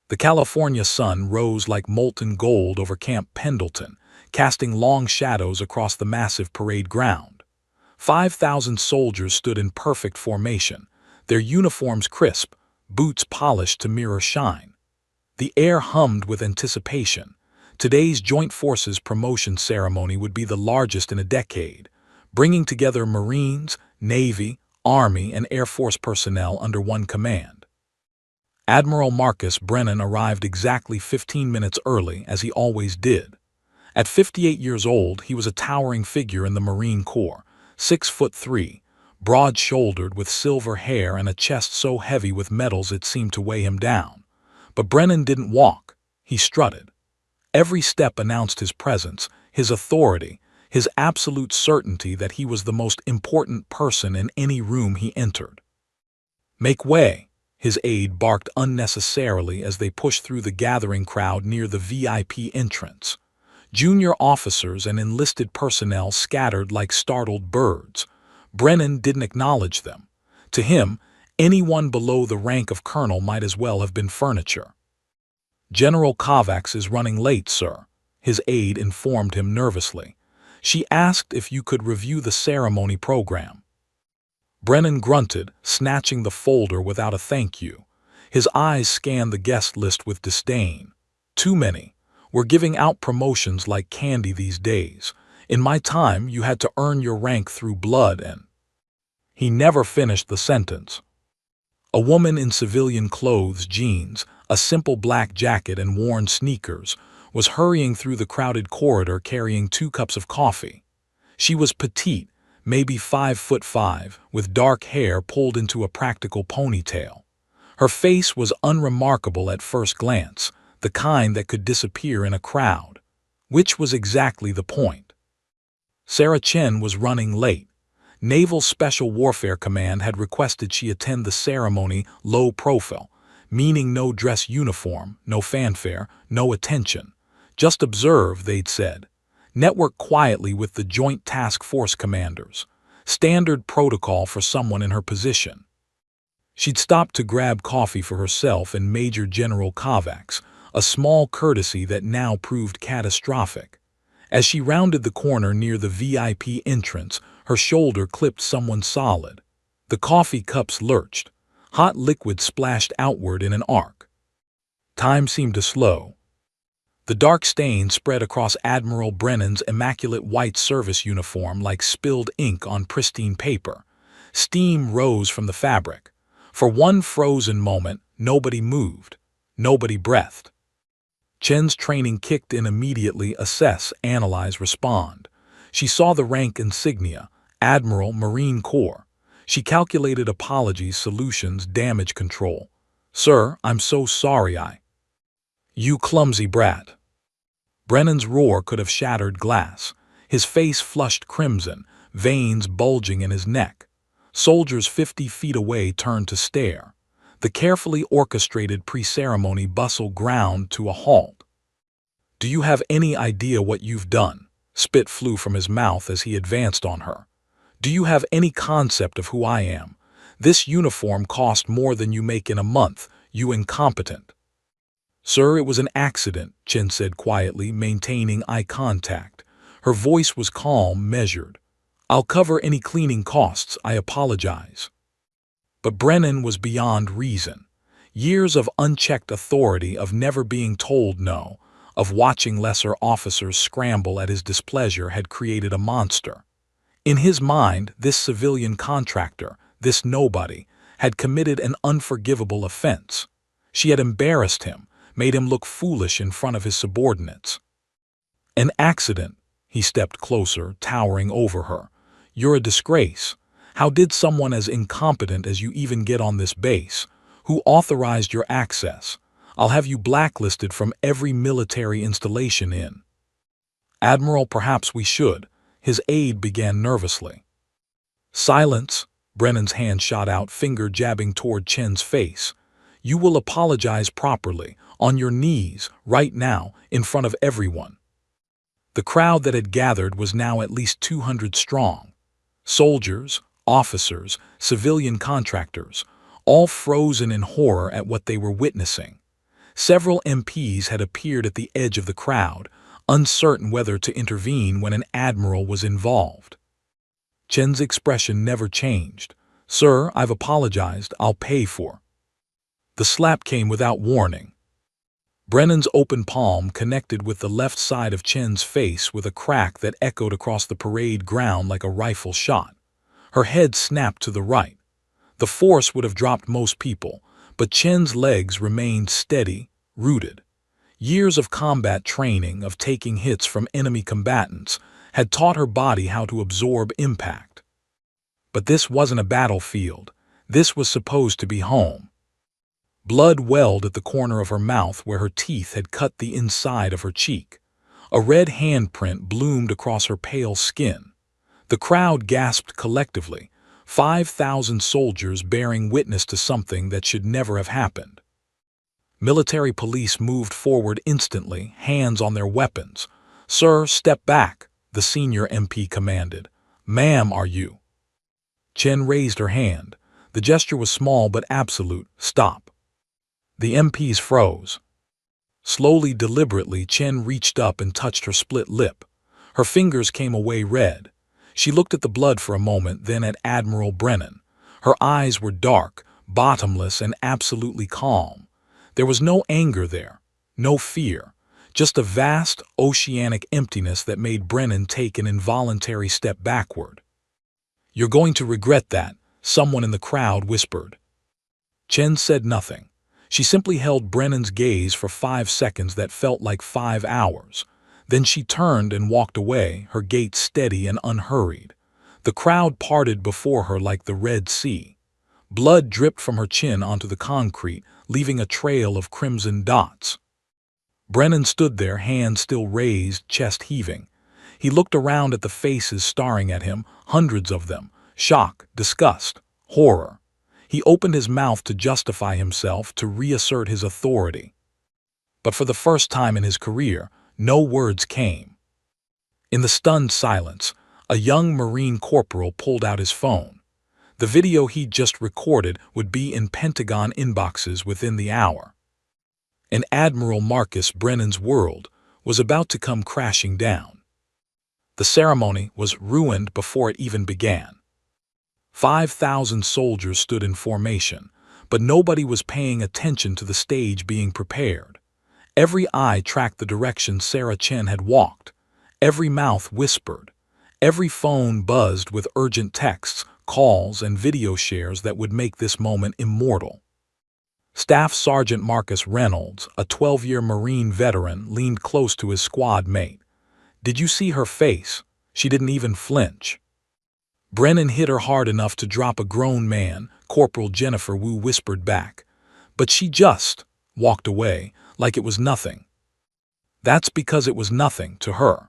The California sun rose like molten gold over Camp Pendleton, casting long shadows across the massive parade ground. 5,000 soldiers stood in perfect formation, their uniforms crisp, boots polished to mirror shine. The air hummed with anticipation. Today's Joint Forces promotion ceremony would be the largest in a decade, bringing together Marines, Navy, Army, and Air Force personnel under one command. Admiral Marcus Brennan arrived exactly 15 minutes early, as he always did. At 58 years old, he was a towering figure in the Marine Corps, 6'3", broad-shouldered with silver hair and a chest so heavy with medals it seemed to weigh him down. But Brennan didn't walk, he strutted. Every step announced his presence, his authority, his absolute certainty that he was the most important person in any room he entered. "Make way," his aide barked unnecessarily as they pushed through the gathering crowd near the VIP entrance. Junior officers and enlisted personnel scattered like startled birds. Brennan didn't acknowledge them. To him, anyone below the rank of colonel might as well have been furniture. "General Kovacs is running late, sir," his aide informed him nervously. "She asked if you could review the ceremony program." Brennan grunted, snatching the folder without a thank you. His eyes scanned the guest list with disdain. "Too many. We're giving out promotions like candy these days. In my time, you had to earn your rank through blood and—" He never finished the sentence. A woman in civilian clothes, jeans, a simple black jacket, and worn sneakers was hurrying through the crowded corridor carrying 2 cups of coffee. She was petite, maybe 5'5", with dark hair pulled into a practical ponytail. Her face was unremarkable at first glance, the kind that could disappear in a crowd. Which was exactly the point. Sarah Chen was running late. Naval Special Warfare Command had requested she attend the ceremony low profile, meaning no dress uniform, no fanfare, no attention. Just observe, they'd said. Network quietly with the Joint Task Force commanders. Standard protocol for someone in her position. She'd stopped to grab coffee for herself and Major General Kovacs, a small courtesy that now proved catastrophic. As she rounded the corner near the VIP entrance, her shoulder clipped someone solid. The coffee cups lurched. Hot liquid splashed outward in an arc. Time seemed to slow. The dark stain spread across Admiral Brennan's immaculate white service uniform like spilled ink on pristine paper. Steam rose from the fabric. For one frozen moment, nobody moved. Nobody breathed. Chen's training kicked in immediately: assess, analyze, respond. She saw the rank insignia, Admiral, Marine Corps. She calculated apologies, solutions, damage control. "Sir, I'm so sorry You clumsy brat." Brennan's roar could have shattered glass. His face flushed crimson, veins bulging in his neck. Soldiers 50 feet away turned to stare. The carefully orchestrated pre-ceremony bustle ground to a halt. "Do you have any idea what you've done?" Spit flew from his mouth as he advanced on her. "Do you have any concept of who I am? This uniform cost more than you make in a month, you incompetent." "Sir, it was an accident," Chen said quietly, maintaining eye contact. Her voice was calm, measured. "I'll cover any cleaning costs, I apologize." But Brennan was beyond reason. Years of unchecked authority, of never being told no, of watching lesser officers scramble at his displeasure had created a monster. In his mind, this civilian contractor, this nobody, had committed an unforgivable offense. She had embarrassed him, made him look foolish in front of his subordinates. "An accident." He stepped closer, towering over her. "You're a disgrace. How did someone as incompetent as you even get on this base? Who authorized your access? I'll have you blacklisted from every military installation in." "Admiral, perhaps we should," his aide began nervously. "Silence." Brennan's hand shot out, finger jabbing toward Chen's face. "You will apologize properly, on your knees, right now, in front of everyone." The crowd that had gathered was now at least 200 strong. Soldiers, officers, civilian contractors, all frozen in horror at what they were witnessing. Several MPs had appeared at the edge of the crowd, uncertain whether to intervene when an admiral was involved. Chen's expression never changed. "Sir, I've apologized, I'll pay for." The slap came without warning. Brennan's open palm connected with the left side of Chen's face with a crack that echoed across the parade ground like a rifle shot. Her head snapped to the right. The force would have dropped most people, but Chen's legs remained steady, rooted. Years of combat training, of taking hits from enemy combatants, had taught her body how to absorb impact. But this wasn't a battlefield. This was supposed to be home. Blood welled at the corner of her mouth where her teeth had cut the inside of her cheek. A red handprint bloomed across her pale skin. The crowd gasped collectively, 5,000 soldiers bearing witness to something that should never have happened. Military police moved forward instantly, hands on their weapons. "Sir, step back," the senior MP commanded. "Ma'am, are you?" Chen raised her hand. The gesture was small but absolute. "Stop." The MPs froze. Slowly, deliberately, Chen reached up and touched her split lip. Her fingers came away red. She looked at the blood for a moment, then at Admiral Brennan. Her eyes were dark, bottomless, and absolutely calm. There was no anger there, no fear, just a vast, oceanic emptiness that made Brennan take an involuntary step backward. "You're going to regret that," someone in the crowd whispered. Chen said nothing. She simply held Brennan's gaze for 5 seconds that felt like 5 hours. Then she turned and walked away, her gait steady and unhurried. The crowd parted before her like the Red Sea. Blood dripped from her chin onto the concrete, leaving a trail of crimson dots. Brennan stood there, hands still raised, chest heaving. He looked around at the faces staring at him, hundreds of them. Shock, disgust, horror. He opened his mouth to justify himself, to reassert his authority. But for the first time in his career, no words came. In the stunned silence, a young Marine corporal pulled out his phone. The video he'd just recorded would be in Pentagon inboxes within the hour. And Admiral Marcus Brennan's world was about to come crashing down. The ceremony was ruined before it even began. 5,000 soldiers stood in formation, but nobody was paying attention to the stage being prepared. Every eye tracked the direction Sarah Chen had walked. Every mouth whispered. Every phone buzzed with urgent texts, calls, and video shares that would make this moment immortal. Staff Sergeant Marcus Reynolds, a 12-year Marine veteran, leaned close to his squad mate. "Did you see her face? She didn't even flinch." Brennan hit her hard enough to drop a grown man, Corporal Jennifer Wu whispered back. "But she just walked away, like it was nothing." That's because it was nothing to her.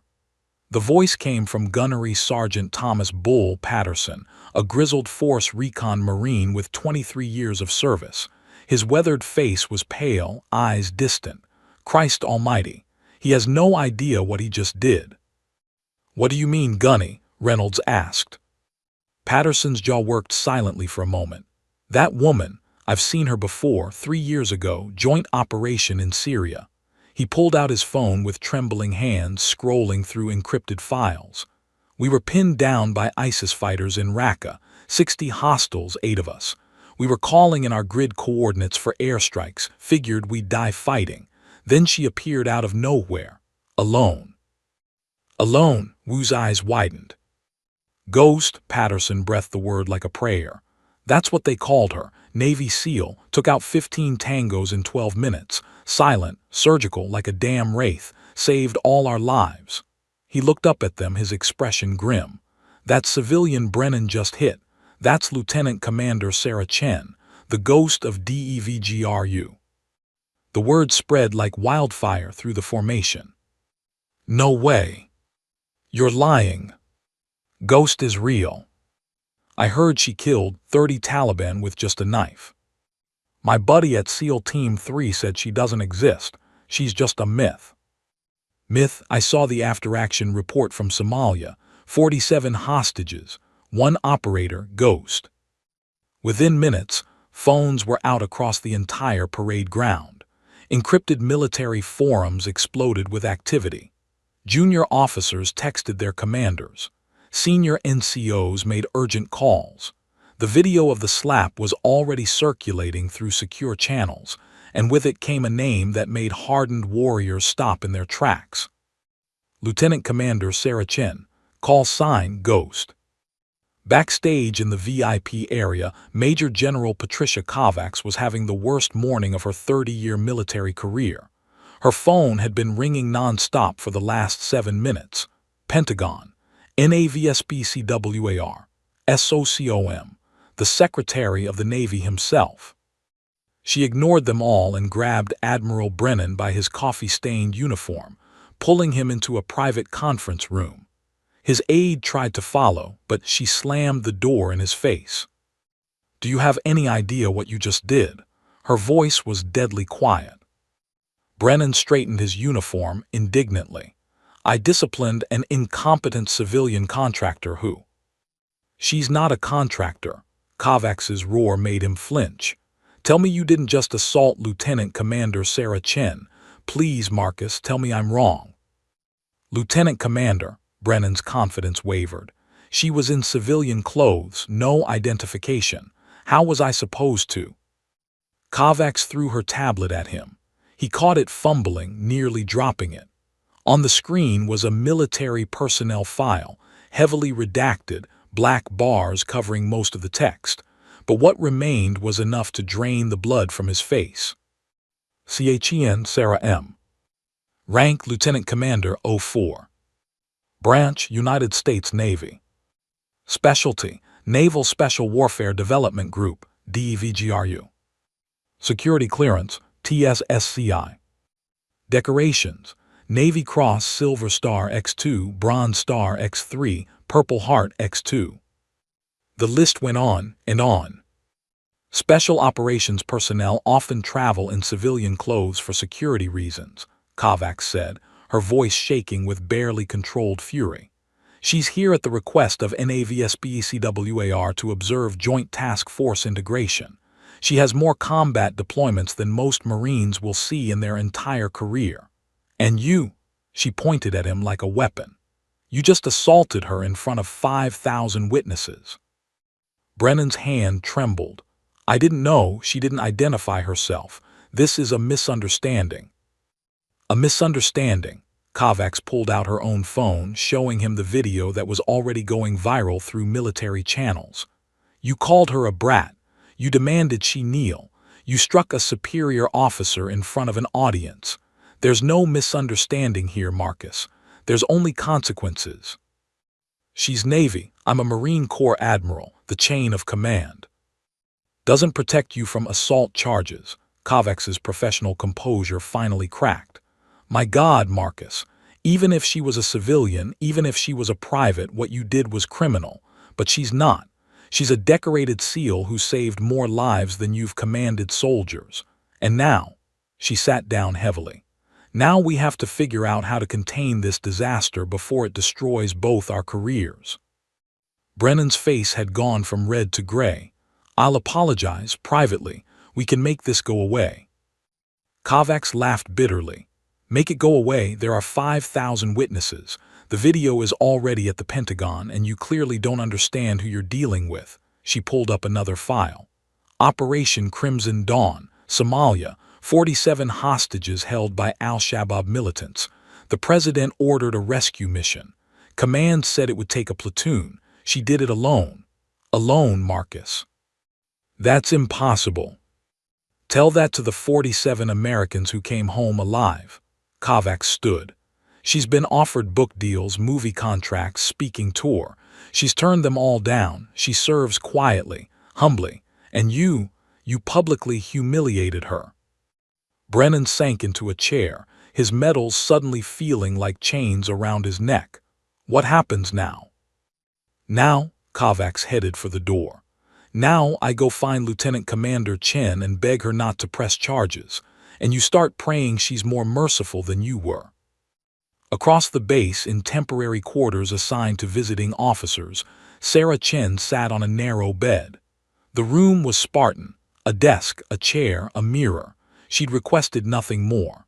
The voice came from Gunnery Sergeant Thomas Bull Patterson, a grizzled Force Recon Marine with 23 years of service. His weathered face was pale, eyes distant. Christ almighty, he has no idea what he just did. "What do you mean, Gunny?" Reynolds asked. Patterson's jaw worked silently for a moment. "That woman, I've seen her before, 3 years ago, joint operation in Syria." He pulled out his phone with trembling hands, scrolling through encrypted files. "We were pinned down by ISIS fighters in Raqqa, 60 hostiles, 8 of us. We were calling in our grid coordinates for airstrikes, figured we'd die fighting. Then she appeared out of nowhere, alone." "Alone?" Wu's eyes widened. "Ghost," Patterson breathed the word like a prayer. "That's what they called her. Navy SEAL, took out 15 tangos in 12 minutes. Silent, surgical, like a damn wraith. Saved all our lives." He looked up at them, his expression grim. "That civilian Brennan just hit. That's Lieutenant Commander Sarah Chen, the ghost of DEVGRU." The word spread like wildfire through the formation. "No way. You're lying. Ghost is real. I heard she killed 30 Taliban with just a knife. My buddy at SEAL Team 3 said she doesn't exist. She's just a myth." "Myth?" I saw the after-action report from Somalia. 47 hostages, 1 operator, ghost. Within minutes, phones were out across the entire parade ground. Encrypted military forums exploded with activity. Junior officers texted their commanders. Senior NCOs made urgent calls. The video of the slap was already circulating through secure channels, and with it came a name that made hardened warriors stop in their tracks. Lieutenant Commander Sarah Chen, call sign Ghost. Backstage in the VIP area, Major General Patricia Kovacs was having the worst morning of her 30-year military career. Her phone had been ringing non-stop for the last 7 minutes. Pentagon, NAVSBCWAR, SOCOM, the Secretary of the Navy himself. She ignored them all and grabbed Admiral Brennan by his coffee-stained uniform, pulling him into a private conference room. His aide tried to follow, but she slammed the door in his face. "Do you have any idea what you just did?" Her voice was deadly quiet. Brennan straightened his uniform indignantly. "I disciplined an incompetent civilian contractor who—" "She's not a contractor." Kovacs's roar made him flinch. "Tell me you didn't just assault Lieutenant Commander Sarah Chen. Please, Marcus, tell me I'm wrong." "Lieutenant Commander," Brennan's confidence wavered. "She was in civilian clothes, no identification. How was I supposed to?" Kovacs threw her tablet at him. He caught it fumbling, nearly dropping it. On the screen was a military personnel file, heavily redacted, black bars covering most of the text. But what remained was enough to drain the blood from his face. CHEN Sarah M. Rank Lieutenant Commander 04. Branch United States Navy. Specialty Naval Special Warfare Development Group DEVGRU. Security Clearance TSSCI. Decorations Navy Cross Silver Star X2, Bronze Star X3, Purple Heart X2. The list went on and on. Special operations personnel often travel in civilian clothes for security reasons, Kovacs said, her voice shaking with barely controlled fury. "She's here at the request of NAVSBCWAR to observe Joint Task Force integration. She has more combat deployments than most Marines will see in their entire career. And you," she pointed at him like a weapon, "you just assaulted her in front of 5,000 witnesses." Brennan's hand trembled. "I didn't know, she didn't identify herself. This is a misunderstanding." "A misunderstanding." Kovacs pulled out her own phone, showing him the video that was already going viral through military channels. "You called her a brat. You demanded she kneel. You struck a superior officer in front of an audience. There's no misunderstanding here, Marcus. There's only consequences." "She's Navy. I'm a Marine Corps Admiral, the chain of command." "Doesn't protect you from assault charges." Kovacs's professional composure finally cracked. "My God, Marcus, even if she was a civilian, even if she was a private, what you did was criminal. But she's not. She's a decorated SEAL who saved more lives than you've commanded soldiers. And now," she sat down heavily, "now we have to figure out how to contain this disaster before it destroys both our careers." Brennan's face had gone from red to gray. "I'll apologize, privately. We can make this go away." Kovacs laughed bitterly. "Make it go away? There are 5,000 witnesses. The video is already at the Pentagon, and you clearly don't understand who you're dealing with." She pulled up another file. "Operation Crimson Dawn, Somalia, 47 hostages held by al-Shabaab militants. The president ordered a rescue mission. Command said it would take a platoon. She did it alone." "Alone, Marcus." "That's impossible. Tell that to the 47 Americans who came home alive." Kovacs stood. "She's been offered book deals, movie contracts, speaking tour. She's turned them all down. She serves quietly, humbly. And you publicly humiliated her." Brennan sank into a chair, his medals suddenly feeling like chains around his neck. "What happens now?" "Now," Kovacs headed for the door. "Now I go find Lieutenant Commander Chen and beg her not to press charges. And you start praying she's more merciful than you were." Across the base, in temporary quarters assigned to visiting officers, Sarah Chen sat on a narrow bed. The room was Spartan: a desk, a chair, a mirror. She'd requested nothing more.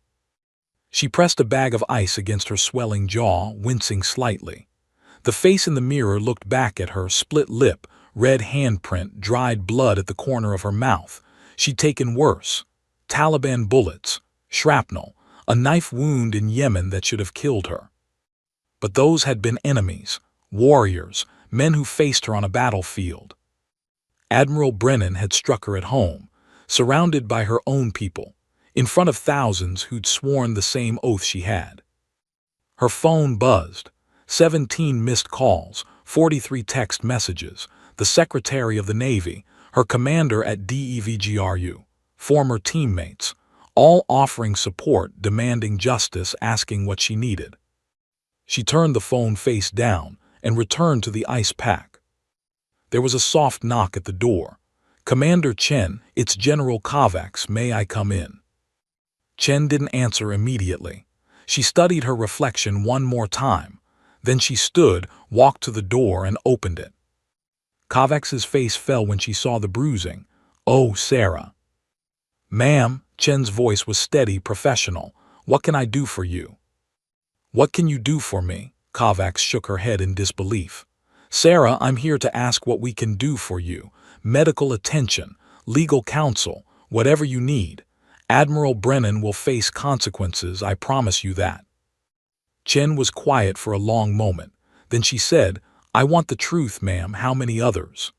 She pressed a bag of ice against her swelling jaw, wincing slightly. The face in the mirror looked back at her, split lip, red handprint, dried blood at the corner of her mouth. She'd taken worse. Taliban bullets, shrapnel, a knife wound in Yemen that should have killed her. But those had been enemies, warriors, men who faced her on a battlefield. Admiral Brennan had struck her at home, surrounded by her own people, in front of thousands who'd sworn the same oath she had. Her phone buzzed. 17 missed calls, 43 text messages, the Secretary of the Navy, her commander at DEVGRU, former teammates, all offering support, demanding justice, asking what she needed. She turned the phone face down and returned to the ice pack. There was a soft knock at the door. "Commander Chen, it's General Kovacs, may I come in?" Chen didn't answer immediately. She studied her reflection one more time. Then she stood, walked to the door, and opened it. Kovacs's face fell when she saw the bruising. "Oh, Sarah." "Ma'am," Chen's voice was steady, professional. "What can I do for you?" "What can you do for me?" Kovacs shook her head in disbelief. "Sarah, I'm here to ask what we can do for you. Medical attention, legal counsel, whatever you need. Admiral Brennan will face consequences, I promise you that." Chen was quiet for a long moment. Then she said, "I want the truth, ma'am. How many others?"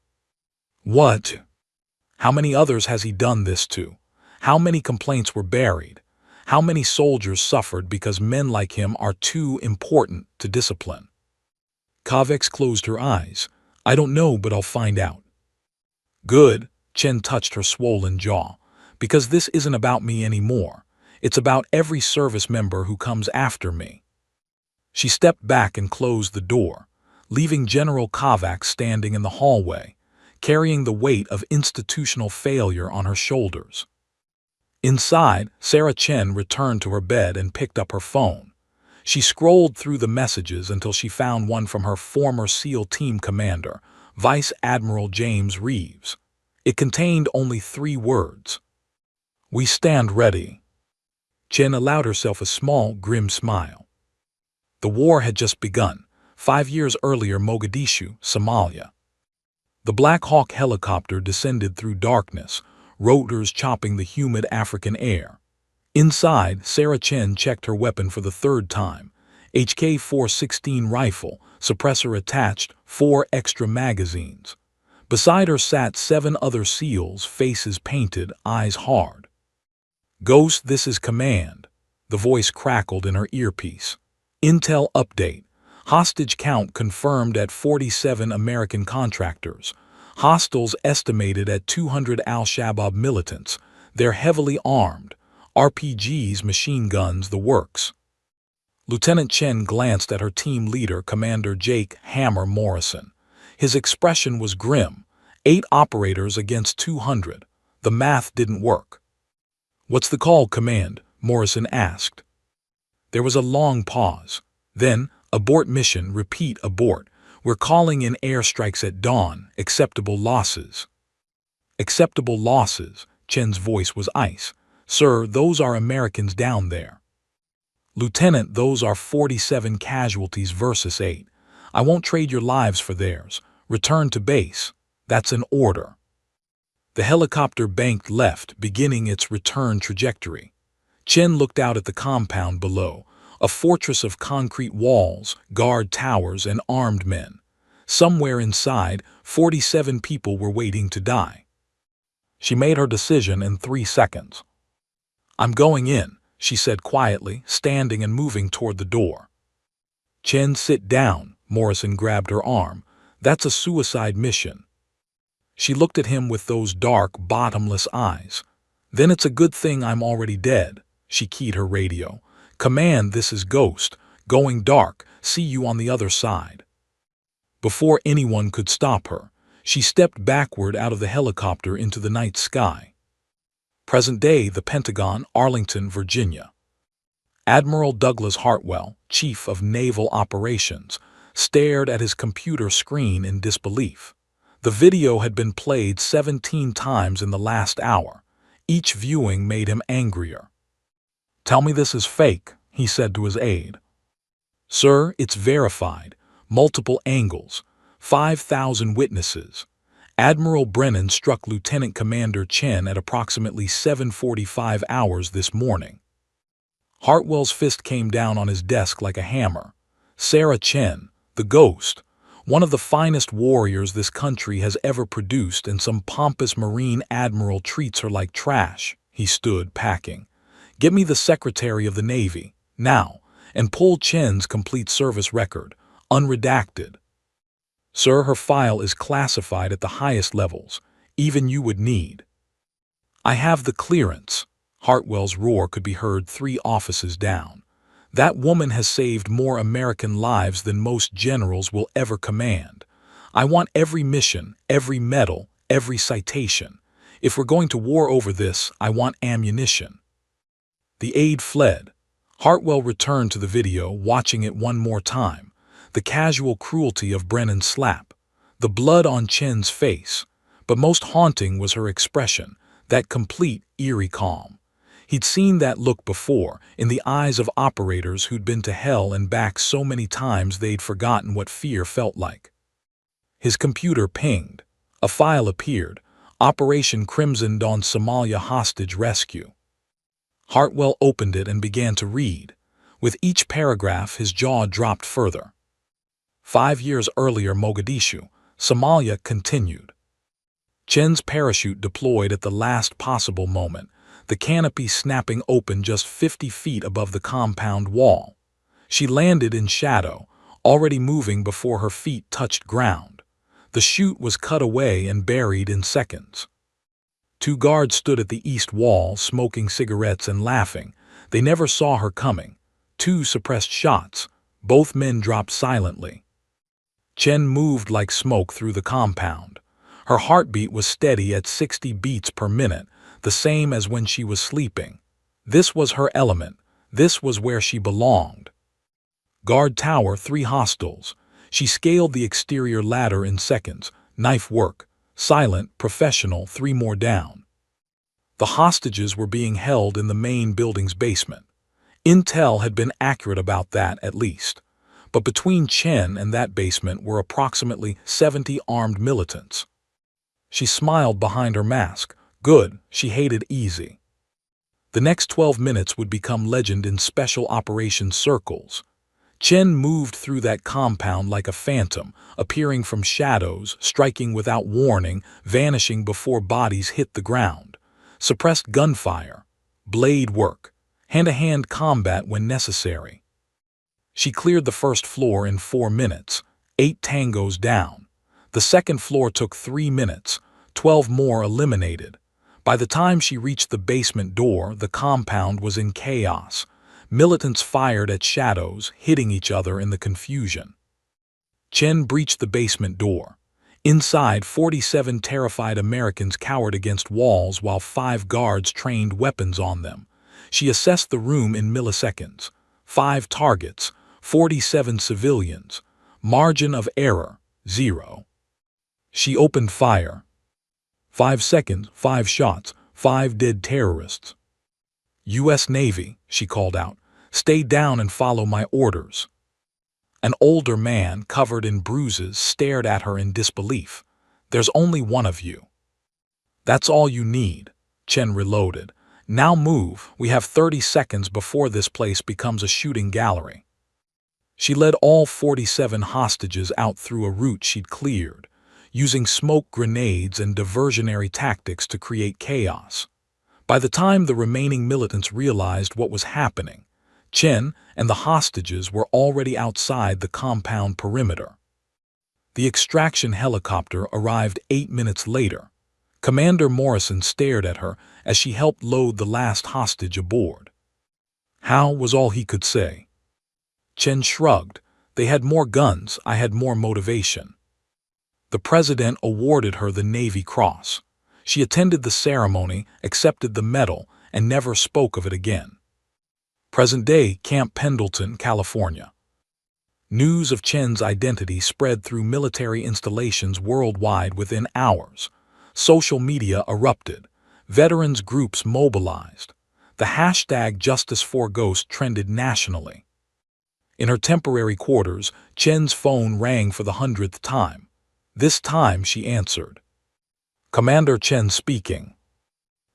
"What? How many others has he done this to? How many complaints were buried? How many soldiers suffered because men like him are too important to discipline?" Kovacs closed her eyes. "I don't know, but I'll find out." "Good," Chen touched her swollen jaw, "because this isn't about me anymore. It's about every service member who comes after me." She stepped back and closed the door, leaving General Kovacs standing in the hallway, carrying the weight of institutional failure on her shoulders. Inside, Sarah Chen returned to her bed and picked up her phone. She scrolled through the messages until she found one from her former SEAL team commander, Vice Admiral James Reeves. It contained only 3 words. "We stand ready." Chen allowed herself a small, grim smile. The war had just begun, 5 years earlier, Mogadishu, Somalia. The Black Hawk helicopter descended through darkness, rotors chopping the humid African air. Inside, Sarah Chen checked her weapon for the 3rd time. HK-416 rifle, suppressor attached, 4 extra magazines. Beside her sat 7 other SEALs, faces painted, eyes hard. "Ghost, this is command." The voice crackled in her earpiece. "Intel update. Hostage count confirmed at 47 American contractors. Hostiles estimated at 200 al-Shabaab militants. They're heavily armed. RPGs, machine guns, the works." Lieutenant Chen glanced at her team leader, Commander Jake "Hammer" Morrison. His expression was grim. 8 operators against 200. The math didn't work. "What's the call, Command?" Morrison asked. There was a long pause. Then, "Abort mission, repeat, abort. We're calling in airstrikes at dawn. Acceptable losses." "Acceptable losses," Chen's voice was ice. "Sir, those are Americans down there." "Lieutenant, those are 47 casualties versus 8. I won't trade your lives for theirs. Return to base. That's an order." The helicopter banked left, beginning its return trajectory. Chen looked out at the compound below, a fortress of concrete walls, guard towers, and armed men. Somewhere inside, 47 people were waiting to die. She made her decision in 3 seconds. "I'm going in," she said quietly, standing and moving toward the door. "Chen, sit down." Morrison grabbed her arm. "That's a suicide mission." She looked at him with those dark, bottomless eyes. "Then it's a good thing I'm already dead." She keyed her radio. "Command, this is Ghost. Going dark. See you on the other side." Before anyone could stop her, she stepped backward out of the helicopter into the night sky. Present day, the Pentagon, Arlington, Virginia. Admiral Douglas Hartwell, Chief of Naval Operations, stared at his computer screen in disbelief. The video had been played 17 times in the last hour. Each viewing made him angrier. "Tell me this is fake," he said to his aide. "Sir, it's verified. Multiple angles. 5,000 witnesses. Admiral Brennan struck Lieutenant Commander Chen at approximately 7:45 hours this morning." Hartwell's fist came down on his desk like a hammer. Sarah Chen, the ghost, one of the finest warriors this country has ever produced, and some pompous Marine admiral treats her like trash. He stood, packing. "Get me the Secretary of the Navy, now, and pull Chen's complete service record, unredacted." "Sir, her file is classified at the highest levels. Even you would need." "I have the clearance." Hartwell's roar could be heard 3 offices down. "That woman has saved more American lives than most generals will ever command. I want every mission, every medal, every citation. If we're going to war over this, I want ammunition." The aide fled. Hartwell returned to the video, watching it one more time. The casual cruelty of Brennan's slap, the blood on Chen's face, but most haunting was her expression, that complete, eerie calm. He'd seen that look before, in the eyes of operators who'd been to hell and back so many times they'd forgotten what fear felt like. His computer pinged. A file appeared, Operation Crimson Dawn Somalia Hostage Rescue. Hartwell opened it and began to read. With each paragraph, his jaw dropped further. 5 years earlier, Mogadishu, Somalia continued. Chen's parachute deployed at the last possible moment, the canopy snapping open just 50 feet above the compound wall. She landed in shadow, already moving before her feet touched ground. The chute was cut away and buried in seconds. 2 guards stood at the east wall, smoking cigarettes and laughing. They never saw her coming. 2 suppressed shots. Both men dropped silently. Chen moved like smoke through the compound. Her heartbeat was steady at 60 beats per minute, the same as when she was sleeping. This was her element. This was where she belonged. Guard tower, 3 hostiles. She scaled the exterior ladder in seconds. Knife work. Silent, professional, 3 more down. The hostages were being held in the main building's basement. Intel had been accurate about that, at least. But between Chen and that basement were approximately 70 armed militants. She smiled behind her mask. Good, she hated easy. The next 12 minutes would become legend in special operations circles. Chen moved through that compound like a phantom, appearing from shadows, striking without warning, vanishing before bodies hit the ground. Suppressed gunfire, blade work, hand-to-hand combat when necessary. She cleared the first floor in 4 minutes, 8 tangos down. The second floor took 3 minutes, 12 more eliminated. By the time she reached the basement door, the compound was in chaos. Militants fired at shadows, hitting each other in the confusion. Chen breached the basement door. Inside, 47 terrified Americans cowered against walls while 5 guards trained weapons on them. She assessed the room in milliseconds. 5 targets, 47 civilians. Margin of error, 0. She opened fire. 5 seconds, 5 shots, 5 dead terrorists. "U.S. Navy," she called out. "Stay down and follow my orders." An older man, covered in bruises, stared at her in disbelief. "There's only one of you." "That's all you need." Chen reloaded. "Now move. We have 30 seconds before this place becomes a shooting gallery." She led all 47 hostages out through a route she'd cleared, using smoke grenades and diversionary tactics to create chaos. By the time the remaining militants realized what was happening, Chen and the hostages were already outside the compound perimeter. The extraction helicopter arrived 8 minutes later. Commander Morrison stared at her as she helped load the last hostage aboard. "How?" was all he could say. Chen shrugged. "They had more guns, I had more motivation." The president awarded her the Navy Cross. She attended the ceremony, accepted the medal, and never spoke of it again. Present day, Camp Pendleton, California. News of Chen's identity spread through military installations worldwide within hours. Social media erupted. Veterans groups mobilized. The hashtag #JusticeForGhost trended nationally. In her temporary quarters, Chen's phone rang for the 100th time. This time she answered. "Commander Chen speaking."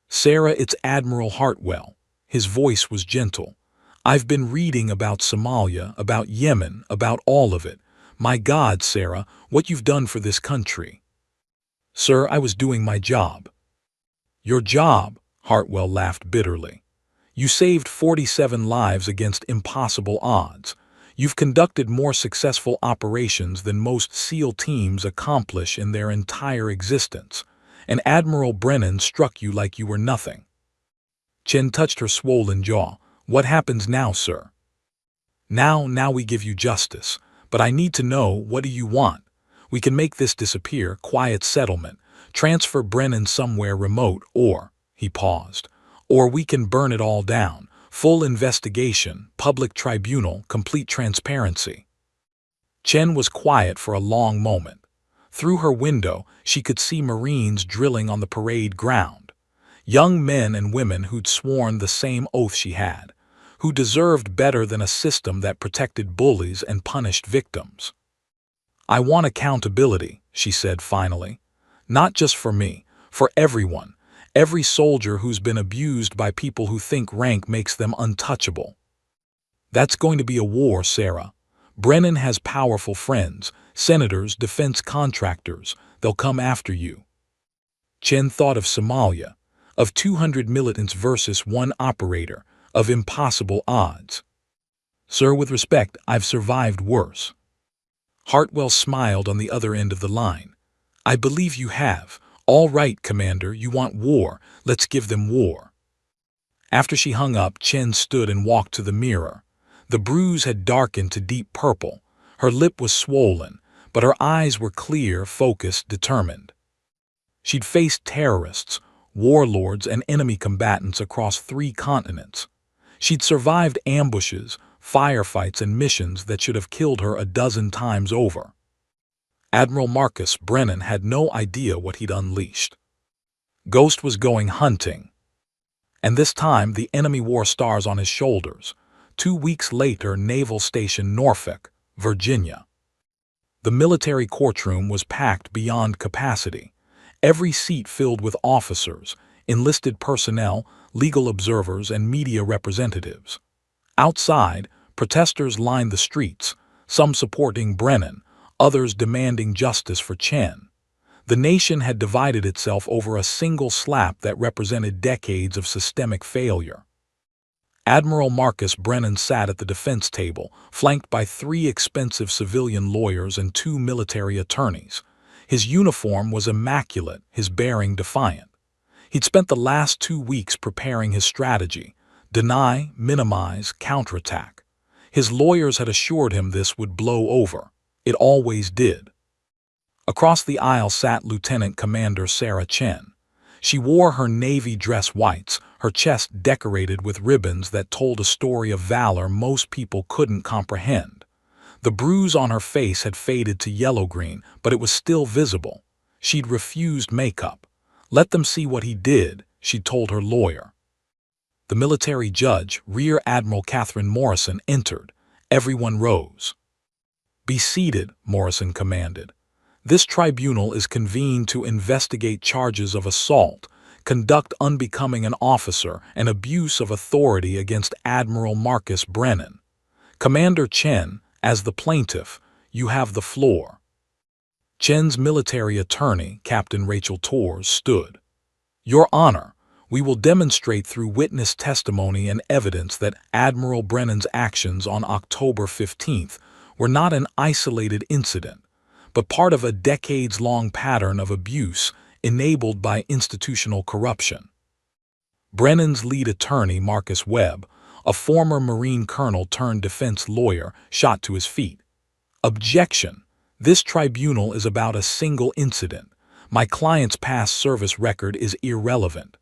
"Sarah, it's Admiral Hartwell." His voice was gentle. "I've been reading about Somalia, about Yemen, about all of it. My God, Sarah, what you've done for this country." "Sir, I was doing my job." "Your job?" Hartwell laughed bitterly. "You saved 47 lives against impossible odds. You've conducted more successful operations than most SEAL teams accomplish in their entire existence, and Admiral Brennan struck you like you were nothing." Chen touched her swollen jaw. "What happens now, sir?" Now we give you justice. But I need to know, what do you want? We can make this disappear, quiet settlement, transfer Brennan somewhere remote, or," he paused, "or we can burn it all down. Full investigation, public tribunal, complete transparency." Chen was quiet for a long moment. Through her window, she could see Marines drilling on the parade ground. Young men and women who'd sworn the same oath she had, who deserved better than a system that protected bullies and punished victims. "I want accountability," she said finally. "Not just for me, for everyone. Every soldier who's been abused by people who think rank makes them untouchable." "That's going to be a war, Sarah. Brennan has powerful friends, senators, defense contractors. They'll come after you." Chen thought of Somalia, of 200 militants versus one operator, of impossible odds. "Sir, with respect, I've survived worse." Hartwell smiled on the other end of the line. "I believe you have. All right, Commander, you want war. Let's give them war." After she hung up, Chen stood and walked to the mirror. The bruise had darkened to deep purple. Her lip was swollen, but her eyes were clear, focused, determined. She'd faced terrorists, warlords, and enemy combatants across 3 continents. She'd survived ambushes, firefights, and missions that should have killed her a dozen times over. Admiral Marcus Brennan had no idea what he'd unleashed. Ghost was going hunting. And this time the enemy wore stars on his shoulders. 2 weeks later, Naval Station Norfolk, Virginia. The military courtroom was packed beyond capacity. Every seat filled with officers, enlisted personnel, legal observers, and media representatives. Outside, protesters lined the streets, some supporting Brennan, others demanding justice for Chen. The nation had divided itself over a single slap that represented decades of systemic failure. Admiral Marcus Brennan sat at the defense table, flanked by 3 expensive civilian lawyers and 2 military attorneys. His uniform was immaculate, his bearing defiant. He'd spent the last 2 weeks preparing his strategy: deny, minimize, counterattack. His lawyers had assured him this would blow over. It always did. Across the aisle sat Lieutenant Commander Sarah Chen. She wore her navy dress whites, her chest decorated with ribbons that told a story of valor most people couldn't comprehend. The bruise on her face had faded to yellow-green, but it was still visible. She'd refused makeup. "Let them see what he did," she'd told her lawyer. The military judge, Rear Admiral Catherine Morrison, entered. Everyone rose. "Be seated," Morrison commanded. "This tribunal is convened to investigate charges of assault, conduct unbecoming an officer, and abuse of authority against Admiral Marcus Brennan. Commander Chen, as the plaintiff, you have the floor." Chen's military attorney, Captain Rachel Torres, stood. "Your Honor, we will demonstrate through witness testimony and evidence that Admiral Brennan's actions on October 15th were not an isolated incident, but part of a decades-long pattern of abuse enabled by institutional corruption." Brennan's lead attorney, Marcus Webb, a former Marine colonel turned defense lawyer, shot to his feet. "Objection! This tribunal is about a single incident. My client's past service record is irrelevant."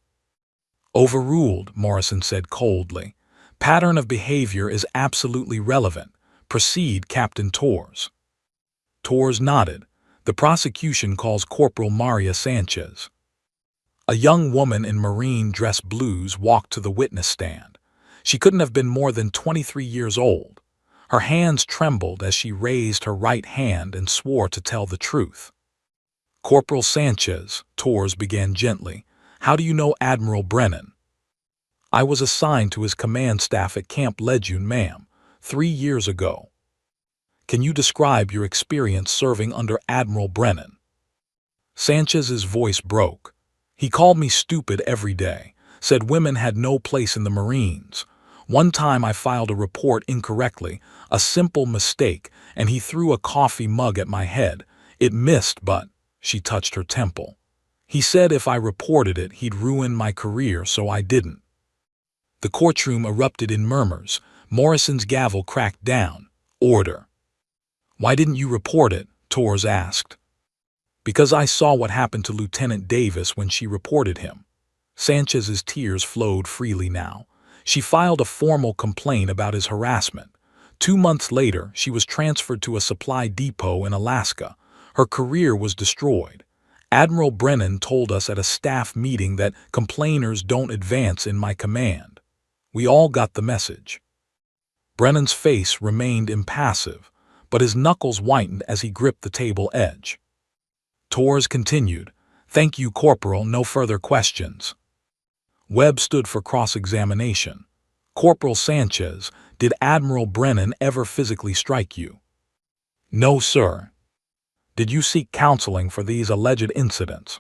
"Overruled," Morrison said coldly. "Pattern of behavior is absolutely relevant. Proceed, Captain Torres." Torres nodded. "The prosecution calls Corporal Maria Sanchez." A young woman in marine dress blues walked to the witness stand. She couldn't have been more than 23 years old. Her hands trembled as she raised her right hand and swore to tell the truth. "Corporal Sanchez," Torres began gently, "how do you know Admiral Brennan?" "I was assigned to his command staff at Camp Lejeune, ma'am, 3 years ago." "Can you describe your experience serving under Admiral Brennan?" Sanchez's voice broke. "He called me stupid every day, said women had no place in the Marines. One time I filed a report incorrectly, a simple mistake, and he threw a coffee mug at my head. It missed, but—" she touched her temple. "He said if I reported it, he'd ruin my career, so I didn't." The courtroom erupted in murmurs. Morrison's gavel cracked down. "Order." "Why didn't you report it?" Torres asked. "Because I saw what happened to Lieutenant Davis when she reported him." Sanchez's tears flowed freely now. She filed a formal complaint about his harassment. 2 months later, she was transferred to a supply depot in Alaska. Her career was destroyed. "Admiral Brennan told us at a staff meeting that complainers don't advance in my command." We all got the message. Brennan's face remained impassive, but his knuckles whitened as he gripped the table edge. Torres continued, "Thank you, Corporal, no further questions." Webb stood for cross-examination. "Corporal Sanchez, did Admiral Brennan ever physically strike you?" "No, sir." "Did you seek counseling for these alleged incidents?"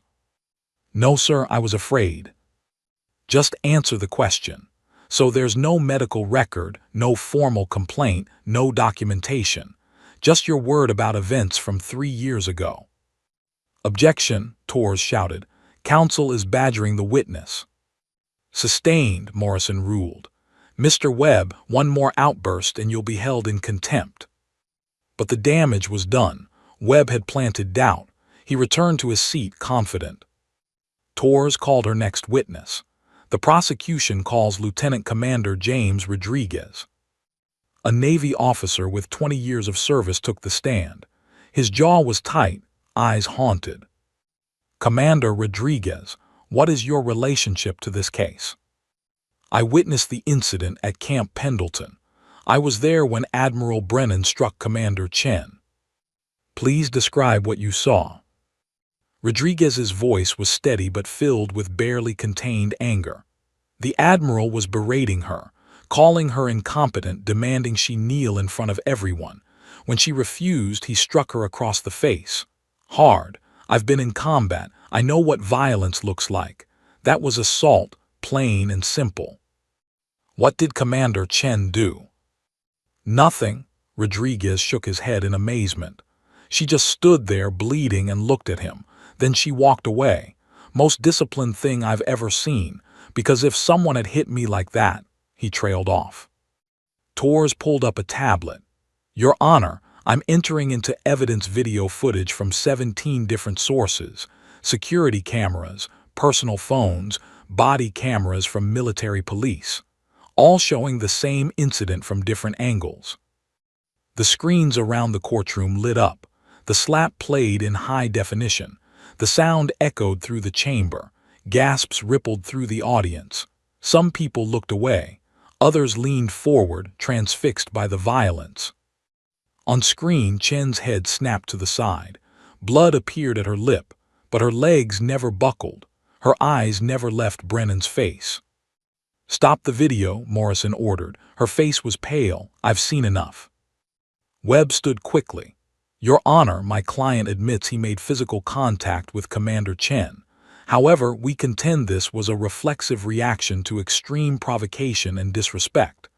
"No, sir, I was afraid." "Just answer the question. So there's no medical record, no formal complaint, no documentation. Just your word about events from 3 years ago." "Objection," Torres shouted. "Counsel is badgering the witness." "Sustained," Morrison ruled. "Mr. Webb, one more outburst and you'll be held in contempt." But the damage was done. Webb had planted doubt. He returned to his seat confident. Torres called her next witness. The prosecution calls Lieutenant Commander James Rodriguez. A Navy officer with 20 years of service took the stand. His jaw was tight, eyes haunted. "Commander Rodriguez, what is your relationship to this case?" "I witnessed the incident at Camp Pendleton. I was there when Admiral Brennan struck Commander Chen." "Please describe what you saw." Rodriguez's voice was steady but filled with barely contained anger. "The Admiral was berating her, calling her incompetent, demanding she kneel in front of everyone. When she refused, he struck her across the face. Hard. I've been in combat. I know what violence looks like. That was assault, plain and simple." "What did Commander Chen do?" "Nothing." Rodriguez shook his head in amazement. "She just stood there bleeding and looked at him. Then she walked away. Most disciplined thing I've ever seen, because if someone had hit me like that—" he trailed off. Torres pulled up a tablet. "Your Honor, I'm entering into evidence video footage from 17 different sources, security cameras, personal phones, body cameras from military police, all showing the same incident from different angles." The screens around the courtroom lit up. The slap played in high definition. The sound echoed through the chamber. Gasps rippled through the audience. Some people looked away. Others leaned forward, transfixed by the violence. On screen, Chen's head snapped to the side. Blood appeared at her lip, but her legs never buckled. Her eyes never left Brennan's face. "Stop the video," Morrison ordered. Her face was pale. "I've seen enough." Webb stood quickly. "Your Honor, my client admits he made physical contact with Commander Chen. However, we contend this was a reflexive reaction to extreme provocation and disrespect.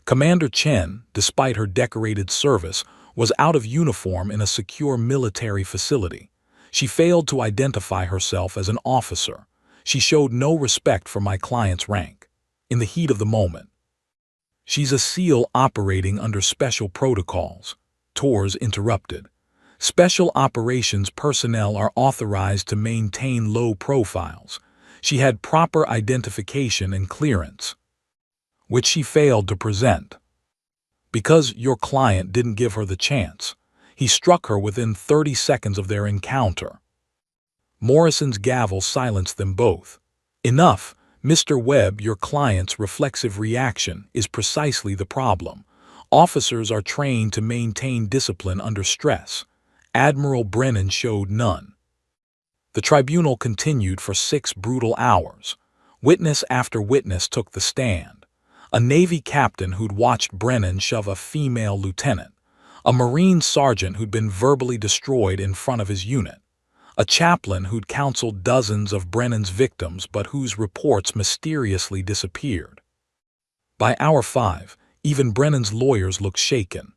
Commander Chen, despite her decorated service, was out of uniform in a secure military facility. She failed to identify herself as an officer. She showed no respect for my client's rank. In the heat of the moment. She's a SEAL operating under special protocols," Torres interrupted. "Special operations personnel are authorized to maintain low profiles. She had proper identification and clearance, which she failed to present. Because your client didn't give her the chance. He struck her within 30 seconds of their encounter." Morrison's gavel silenced them both. Enough, Mr. Webb, your client's reflexive reaction is precisely the problem. Officers are trained to maintain discipline under stress. Admiral Brennan showed none. The tribunal continued for 6 brutal hours. Witness after witness took the stand. A Navy captain who'd watched Brennan shove a female lieutenant. A Marine sergeant who'd been verbally destroyed in front of his unit. A chaplain who'd counseled dozens of Brennan's victims but whose reports mysteriously disappeared. By hour 5, even Brennan's lawyers looked shaken.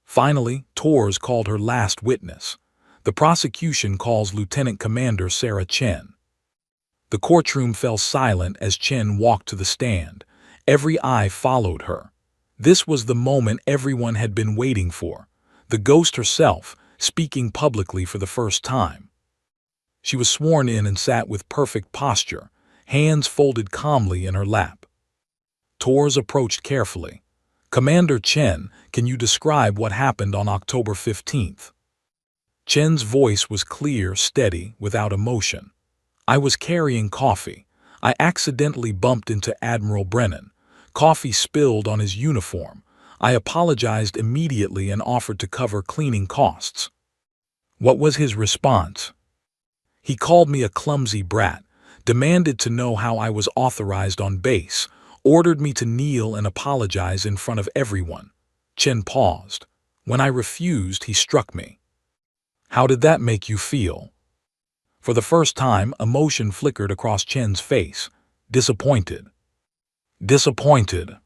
Finally, Torres called her last witness. The prosecution calls Lieutenant Commander Sarah Chen. The courtroom fell silent as Chen walked to the stand. Every eye followed her. This was the moment everyone had been waiting for. The ghost herself, speaking publicly for the first time. She was sworn in and sat with perfect posture, hands folded calmly in her lap. Torres approached carefully. "Commander Chen, can you describe what happened on October 15th? Chen's voice was clear, steady, without emotion. "I was carrying coffee. I accidentally bumped into Admiral Brennan. Coffee spilled on his uniform. I apologized immediately and offered to cover cleaning costs." "What was his response?" "He called me a clumsy brat, demanded to know how I was authorized on base, ordered me to kneel and apologize in front of everyone." Chen paused. "When I refused, he struck me." "How did that make you feel?" For the first time, emotion flickered across Chen's face. "Disappointed." "Disappointed?"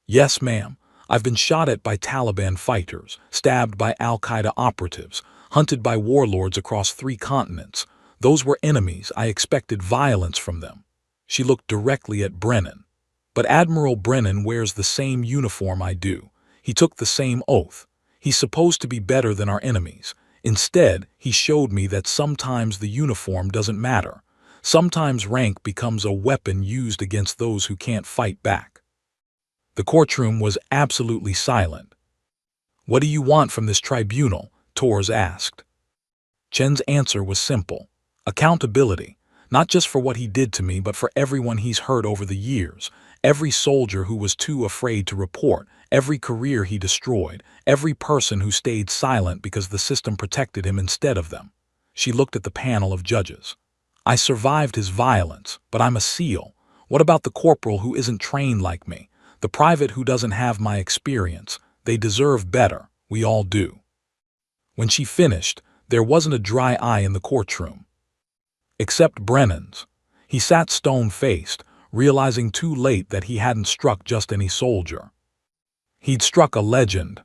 "Yes, ma'am. I've been shot at by Taliban fighters, stabbed by Al-Qaeda operatives, hunted by warlords across 3 continents. Those were enemies. I expected violence from them." She looked directly at Brennan. "But Admiral Brennan wears the same uniform I do. He took the same oath. He's supposed to be better than our enemies. Instead, he showed me that sometimes the uniform doesn't matter. Sometimes rank becomes a weapon used against those who can't fight back." The courtroom was absolutely silent. "What do you want from this tribunal?" Torres asked. Chen's answer was simple. "Accountability, not just for what he did to me, but for everyone he's hurt over the years. Every soldier who was too afraid to report, every career he destroyed, every person who stayed silent because the system protected him instead of them." She looked at the panel of judges. "I survived his violence, but I'm a SEAL. What about the corporal who isn't trained like me? The private who doesn't have my experience? They deserve better. We all do." When she finished, there wasn't a dry eye in the courtroom. Except Brennan's. He sat stone-faced, realizing too late that he hadn't struck just any soldier. He'd struck a legend.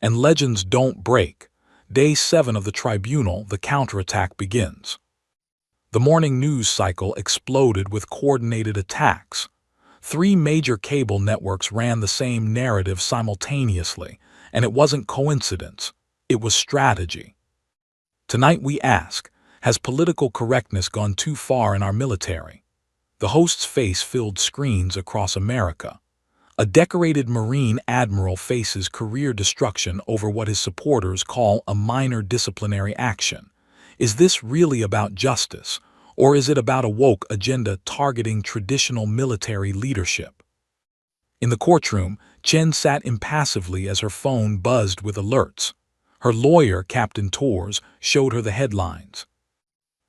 And legends don't break. Day 7 of the tribunal, the counterattack begins. The morning news cycle exploded with coordinated attacks. 3 major cable networks ran the same narrative simultaneously, and it wasn't coincidence. It was strategy. Tonight we ask, has political correctness gone too far in our military? The host's face filled screens across America. A decorated Marine admiral faces career destruction over what his supporters call a minor disciplinary action. Is this really about justice, or is it about a woke agenda targeting traditional military leadership? In the courtroom, Chen sat impassively as her phone buzzed with alerts. Her lawyer, Captain Torres, showed her the headlines.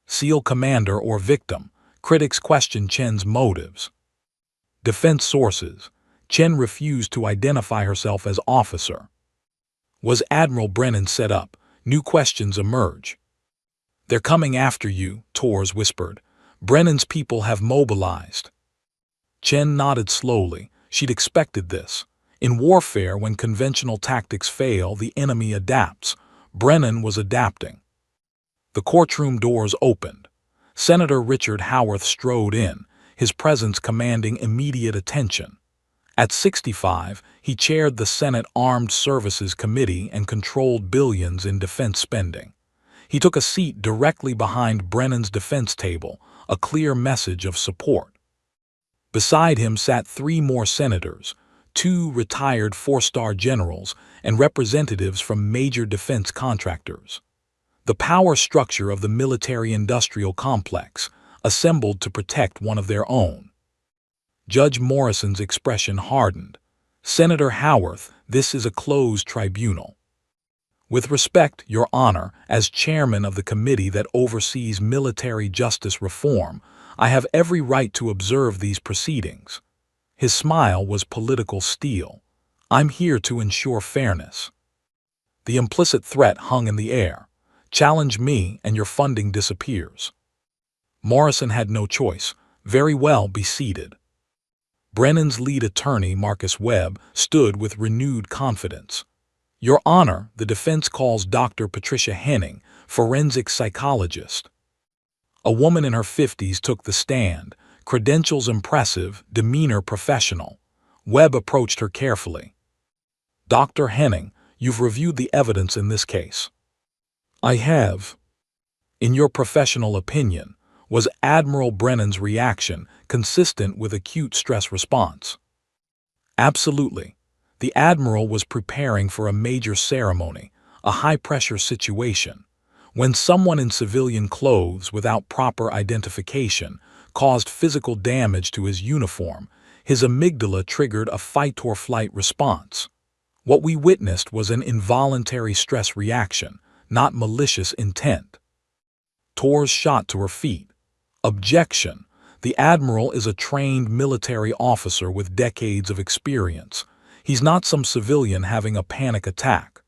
SEAL commander or victim. Critics question Chen's motives. Defense sources. Chen refused to identify herself as officer. Was Admiral Brennan set up? New questions emerge. "They're coming after you," Torres whispered. "Brennan's people have mobilized." Chen nodded slowly. She'd expected this. In warfare, when conventional tactics fail, the enemy adapts. Brennan was adapting. The courtroom doors opened. Senator Richard Howarth strode in, his presence commanding immediate attention. At 65, he chaired the Senate Armed Services Committee and controlled billions in defense spending. He took a seat directly behind Brennan's defense table, a clear message of support. Beside him sat 3 more senators, 2 retired 4-star generals, and representatives from major defense contractors. The power structure of the military-industrial complex, assembled to protect one of their own. Judge Morrison's expression hardened. Senator Howarth, this is a closed tribunal. With respect, Your Honor, as chairman of the committee that oversees military justice reform, I have every right to observe these proceedings. His smile was political steel. I'm here to ensure fairness. The implicit threat hung in the air. Challenge me and your funding disappears. Morrison had no choice. Very well, be seated. Brennan's lead attorney, Marcus Webb, stood with renewed confidence. Your Honor, the defense calls Dr. Patricia Henning, forensic psychologist. A woman in her 50s took the stand, credentials impressive, demeanor professional. Webb approached her carefully. Dr. Henning, you've reviewed the evidence in this case. I have. In your professional opinion, was Admiral Brennan's reaction consistent with acute stress response? Absolutely. The Admiral was preparing for a major ceremony, a high-pressure situation. When someone in civilian clothes without proper identification caused physical damage to his uniform, his amygdala triggered a fight-or-flight response. What we witnessed was an involuntary stress reaction, not malicious intent. Torres shot to her feet. Objection. The Admiral is a trained military officer with decades of experience. He's not some civilian having a panic attack.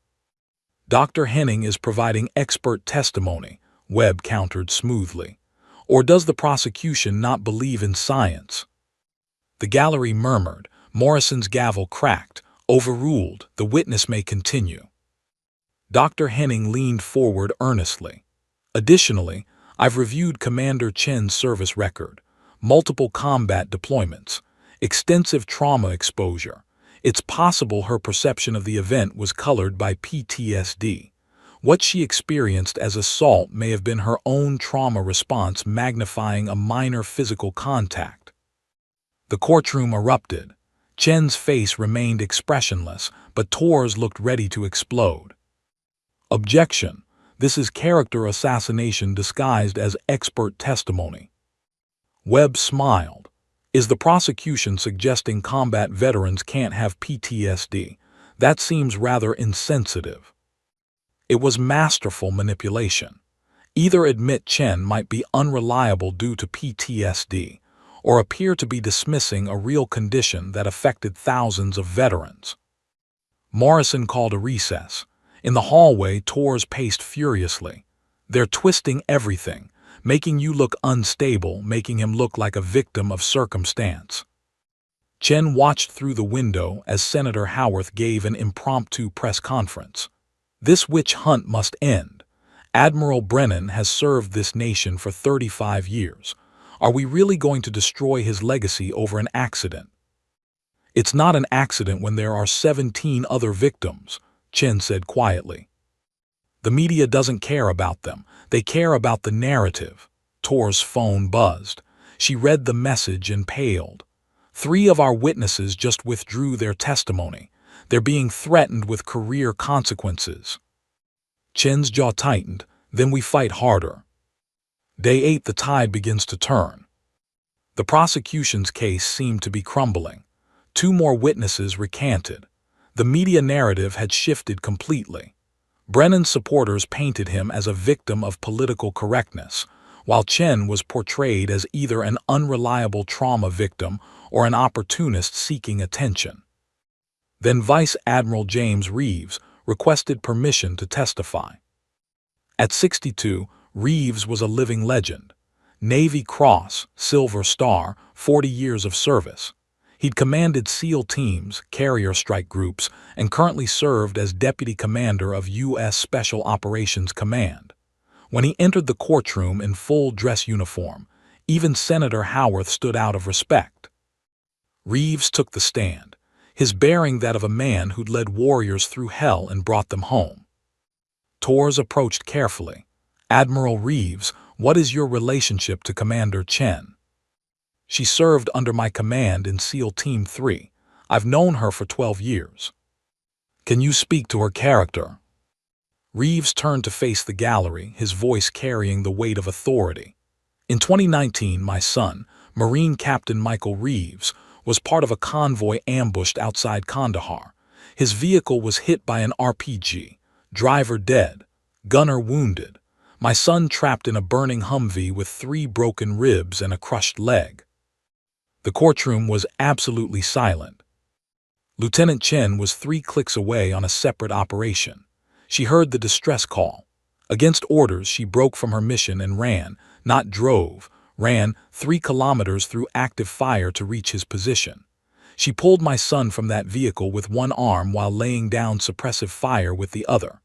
Dr. Henning is providing expert testimony, Webb countered smoothly. Or does the prosecution not believe in science? The gallery murmured. Morrison's gavel cracked. Overruled. The witness may continue. Dr. Henning leaned forward earnestly. Additionally, I've reviewed Commander Chen's service record, multiple combat deployments, extensive trauma exposure. It's possible her perception of the event was colored by PTSD. What she experienced as assault may have been her own trauma response magnifying a minor physical contact. The courtroom erupted. Chen's face remained expressionless, but Torres looked ready to explode. Objection. This is character assassination disguised as expert testimony. Webb smiled. Is the prosecution suggesting combat veterans can't have PTSD? That seems rather insensitive. It was masterful manipulation. Either admit Chen might be unreliable due to PTSD, or appear to be dismissing a real condition that affected thousands of veterans. Morrison called a recess. In the hallway, Torres paced furiously. They're twisting everything, making you look unstable, making him look like a victim of circumstance. Chen watched through the window as Senator Howarth gave an impromptu press conference. This witch hunt must end. Admiral Brennan has served this nation for 35 years. Are we really going to destroy his legacy over an accident? It's not an accident when there are 17 other victims, Chen said quietly. The media doesn't care about them. They care about the narrative. Tor's phone buzzed. She read the message and paled. 3 of our witnesses just withdrew their testimony. They're being threatened with career consequences. Chen's jaw tightened. Then we fight harder. Day 8, the tide begins to turn. The prosecution's case seemed to be crumbling. 2 more witnesses recanted. The media narrative had shifted completely. Brennan's supporters painted him as a victim of political correctness, while Chen was portrayed as either an unreliable trauma victim or an opportunist seeking attention. Then Vice Admiral James Reeves requested permission to testify. At 62, Reeves was a living legend. Navy Cross, Silver Star, 40 years of service. He'd commanded SEAL teams, carrier strike groups, and currently served as Deputy Commander of U.S. Special Operations Command. When he entered the courtroom in full dress uniform, even Senator Howarth stood out of respect. Reeves took the stand, his bearing that of a man who'd led warriors through hell and brought them home. Torres approached carefully. Admiral Reeves, what is your relationship to Commander Chen? She served under my command in SEAL Team 3. I've known her for 12 years. Can you speak to her character? Reeves turned to face the gallery, his voice carrying the weight of authority. In 2019, my son, Marine Captain Michael Reeves, was part of a convoy ambushed outside Kandahar. His vehicle was hit by an RPG, driver dead, gunner wounded. My son trapped in a burning Humvee with 3 broken ribs and a crushed leg. The courtroom was absolutely silent. Lieutenant Chen was 3 clicks away on a separate operation. She heard the distress call. Against orders, she broke from her mission and ran, not drove, ran 3 kilometers through active fire to reach his position. She pulled my son from that vehicle with one arm while laying down suppressive fire with the other.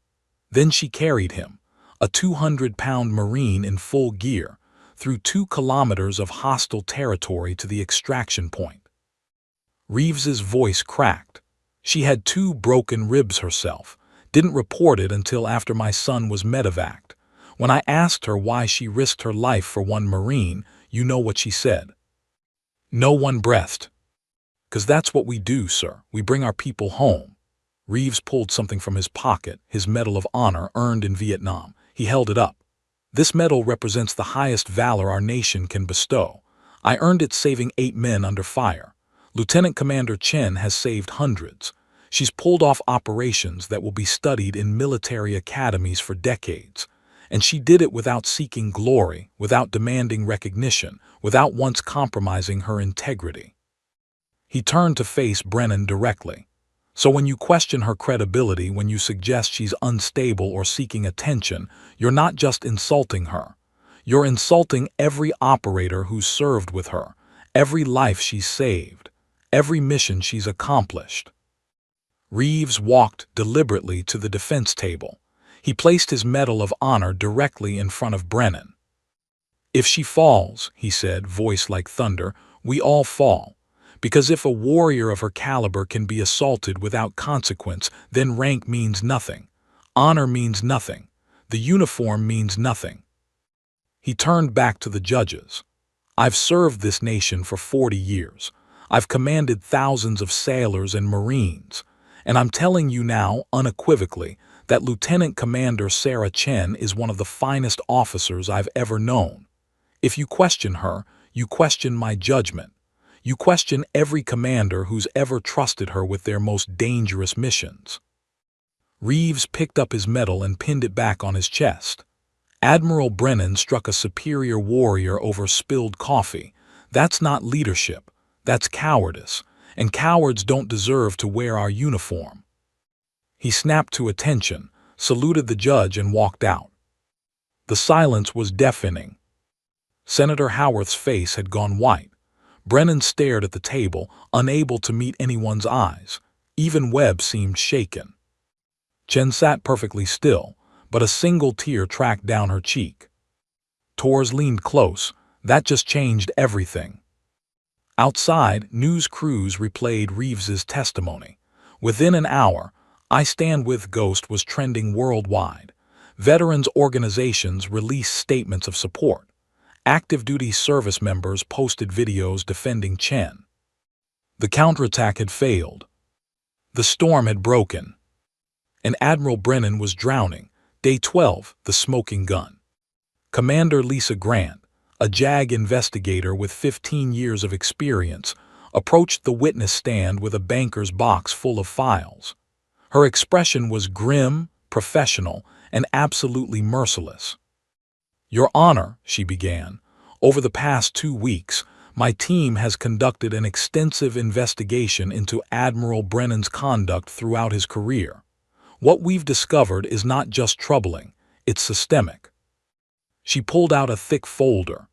Then she carried him, a 200-pound Marine in full gear, through 2 kilometers of hostile territory to the extraction point. Reeves's voice cracked. She had 2 broken ribs herself, didn't report it until after my son was medevaced. When I asked her why she risked her life for one Marine, you know what she said. No one breathed. "'Cause that's what we do, sir. We bring our people home." Reeves pulled something from his pocket, his Medal of Honor earned in Vietnam. He held it up. "This medal represents the highest valor our nation can bestow. I earned it saving 8 men under fire. Lieutenant Commander Chen has saved hundreds. She's pulled off operations that will be studied in military academies for decades. And she did it without seeking glory, without demanding recognition, without once compromising her integrity." He turned to face Brennan directly. "So when you question her credibility, when you suggest she's unstable or seeking attention, you're not just insulting her. You're insulting every operator who's served with her, every life she's saved, every mission she's accomplished." Reeves walked deliberately to the defense table. He placed his Medal of Honor directly in front of Brennan. "If she falls," he said, voice like thunder, "we all fall. Because if a warrior of her caliber can be assaulted without consequence, then rank means nothing. Honor means nothing. The uniform means nothing." He turned back to the judges. "I've served this nation for 40 years. I've commanded thousands of sailors and Marines. And I'm telling you now, unequivocally, that Lieutenant Commander Sarah Chen is one of the finest officers I've ever known. If you question her, you question my judgment. You question every commander who's ever trusted her with their most dangerous missions." Reeves picked up his medal and pinned it back on his chest. Admiral Brennan struck a superior warrior over spilled coffee. That's not leadership. That's cowardice. And cowards don't deserve to wear our uniform. He snapped to attention, saluted the judge, and walked out. The silence was deafening. Senator Howarth's face had gone white. Brennan stared at the table, unable to meet anyone's eyes. Even Webb seemed shaken. Chen sat perfectly still, but a single tear tracked down her cheek. Torres leaned close. That just changed everything. Outside, news crews replayed Reeves's testimony. Within an hour, "I Stand With Ghost" was trending worldwide. Veterans organizations released statements of support. Active duty service members posted videos defending Chen. The counterattack had failed. The storm had broken. And Admiral Brennan was drowning. Day 12, the smoking gun. Commander Lisa Grant, a JAG investigator with 15 years of experience, approached the witness stand with a banker's box full of files. Her expression was grim, professional, and absolutely merciless. "Your Honor," she began, "over the past 2 weeks, my team has conducted an extensive investigation into Admiral Brennan's conduct throughout his career. What we've discovered is not just troubling, it's systemic." She pulled out a thick folder.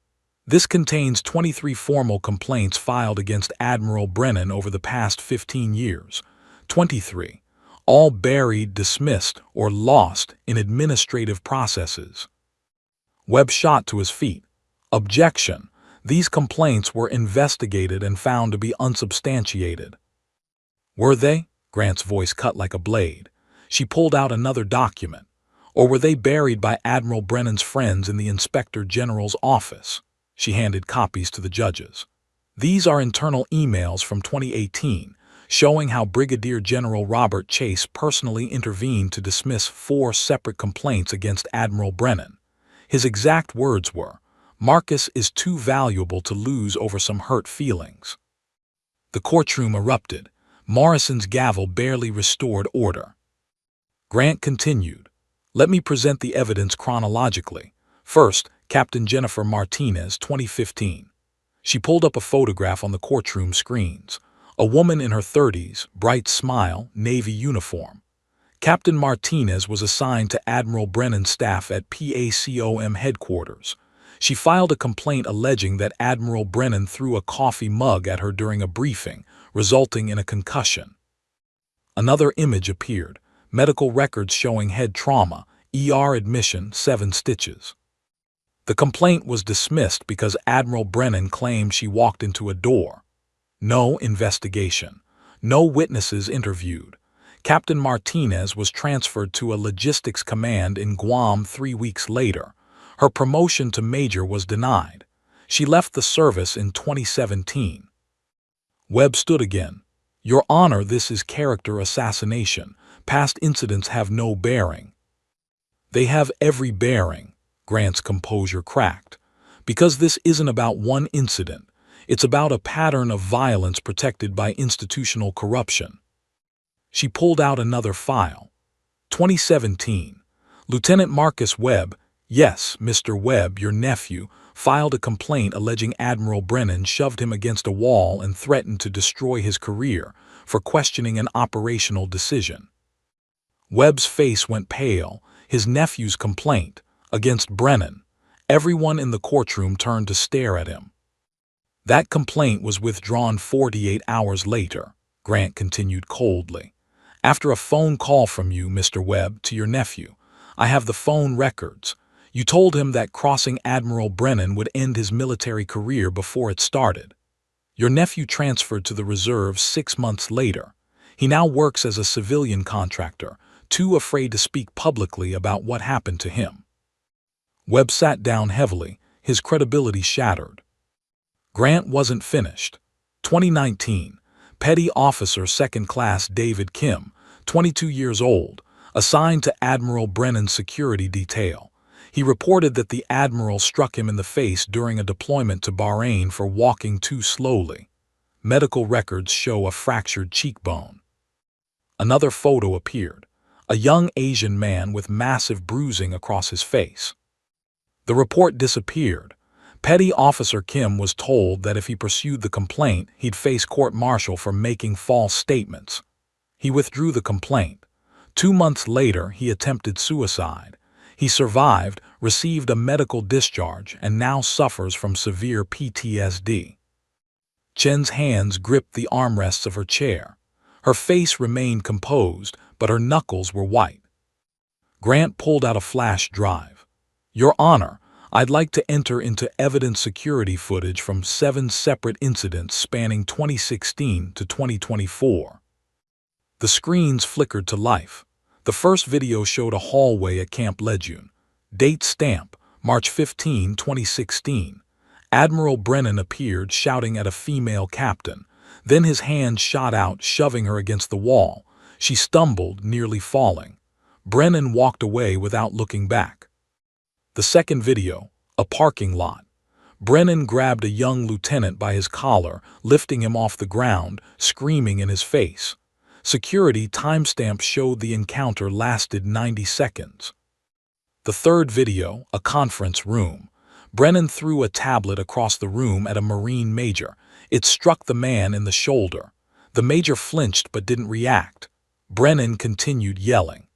"This contains 23 formal complaints filed against Admiral Brennan over the past 15 years. 23, all buried, dismissed, or lost in administrative processes." Webb shot to his feet. "Objection. These complaints were investigated and found to be unsubstantiated." "Were they?" Grant's voice cut like a blade. She pulled out another document. "Or were they buried by Admiral Brennan's friends in the Inspector General's office?" She handed copies to the judges. "These are internal emails from 2018, showing how Brigadier General Robert Chase personally intervened to dismiss 4 separate complaints against Admiral Brennan. His exact words were, Marcus is too valuable to lose over some hurt feelings. The courtroom erupted. Morrison's gavel barely restored order. Grant continued. Let me present the evidence chronologically. First, Captain Jennifer Martinez, 2015. She pulled up a photograph on the courtroom screens. A woman in her 30s, bright smile, Navy uniform. Captain Martinez was assigned to Admiral Brennan's staff at PACOM headquarters. She filed a complaint alleging that Admiral Brennan threw a coffee mug at her during a briefing, resulting in a concussion. Another image appeared, medical records showing head trauma, ER admission, 7 stitches. The complaint was dismissed because Admiral Brennan claimed she walked into a door. No investigation. No witnesses interviewed. Captain Martinez was transferred to a logistics command in Guam 3 weeks later. Her promotion to major was denied. She left the service in 2017. Webb stood again. Your Honor, this is character assassination. Past incidents have no bearing. They have every bearing, Grant's composure cracked. Because this isn't about one incident. It's about a pattern of violence protected by institutional corruption. She pulled out another file. 2017. Lieutenant Marcus Webb, yes, Mr. Webb, your nephew, filed a complaint alleging Admiral Brennan shoved him against a wall and threatened to destroy his career for questioning an operational decision. Webb's face went pale. His nephew's complaint against Brennan. Everyone in the courtroom turned to stare at him. That complaint was withdrawn 48 hours later, Grant continued coldly. After a phone call from you, Mr. Webb, to your nephew. I have the phone records. You told him that crossing Admiral Brennan would end his military career before it started. Your nephew transferred to the reserve 6 months later. He now works as a civilian contractor, too afraid to speak publicly about what happened to him. Webb sat down heavily, his credibility shattered. Grant wasn't finished. 2019. Petty Officer 2nd Class David Kim, 22 years old, assigned to Admiral Brennan's security detail. He reported that the Admiral struck him in the face during a deployment to Bahrain for walking too slowly. Medical records show a fractured cheekbone. Another photo appeared. A young Asian man with massive bruising across his face. The report disappeared. Petty Officer Kim was told that if he pursued the complaint, he'd face court-martial for making false statements. He withdrew the complaint. 2 months later, he attempted suicide. He survived, received a medical discharge, and now suffers from severe PTSD. Chen's hands gripped the armrests of her chair. Her face remained composed, but her knuckles were white. Grant pulled out a flash drive. Your Honor, I'd like to enter into evidence security footage from 7 separate incidents spanning 2016 to 2024. The screens flickered to life. The first video showed a hallway at Camp Lejeune. Date stamp, March 15, 2016. Admiral Brennan appeared shouting at a female captain. Then his hand shot out, shoving her against the wall. She stumbled, nearly falling. Brennan walked away without looking back. The second video, a parking lot. Brennan grabbed a young lieutenant by his collar, lifting him off the ground, screaming in his face. Security timestamp showed the encounter lasted 90 seconds. The third video, a conference room. Brennan threw a tablet across the room at a Marine major. It struck the man in the shoulder. The major flinched but didn't react. Brennan continued yelling.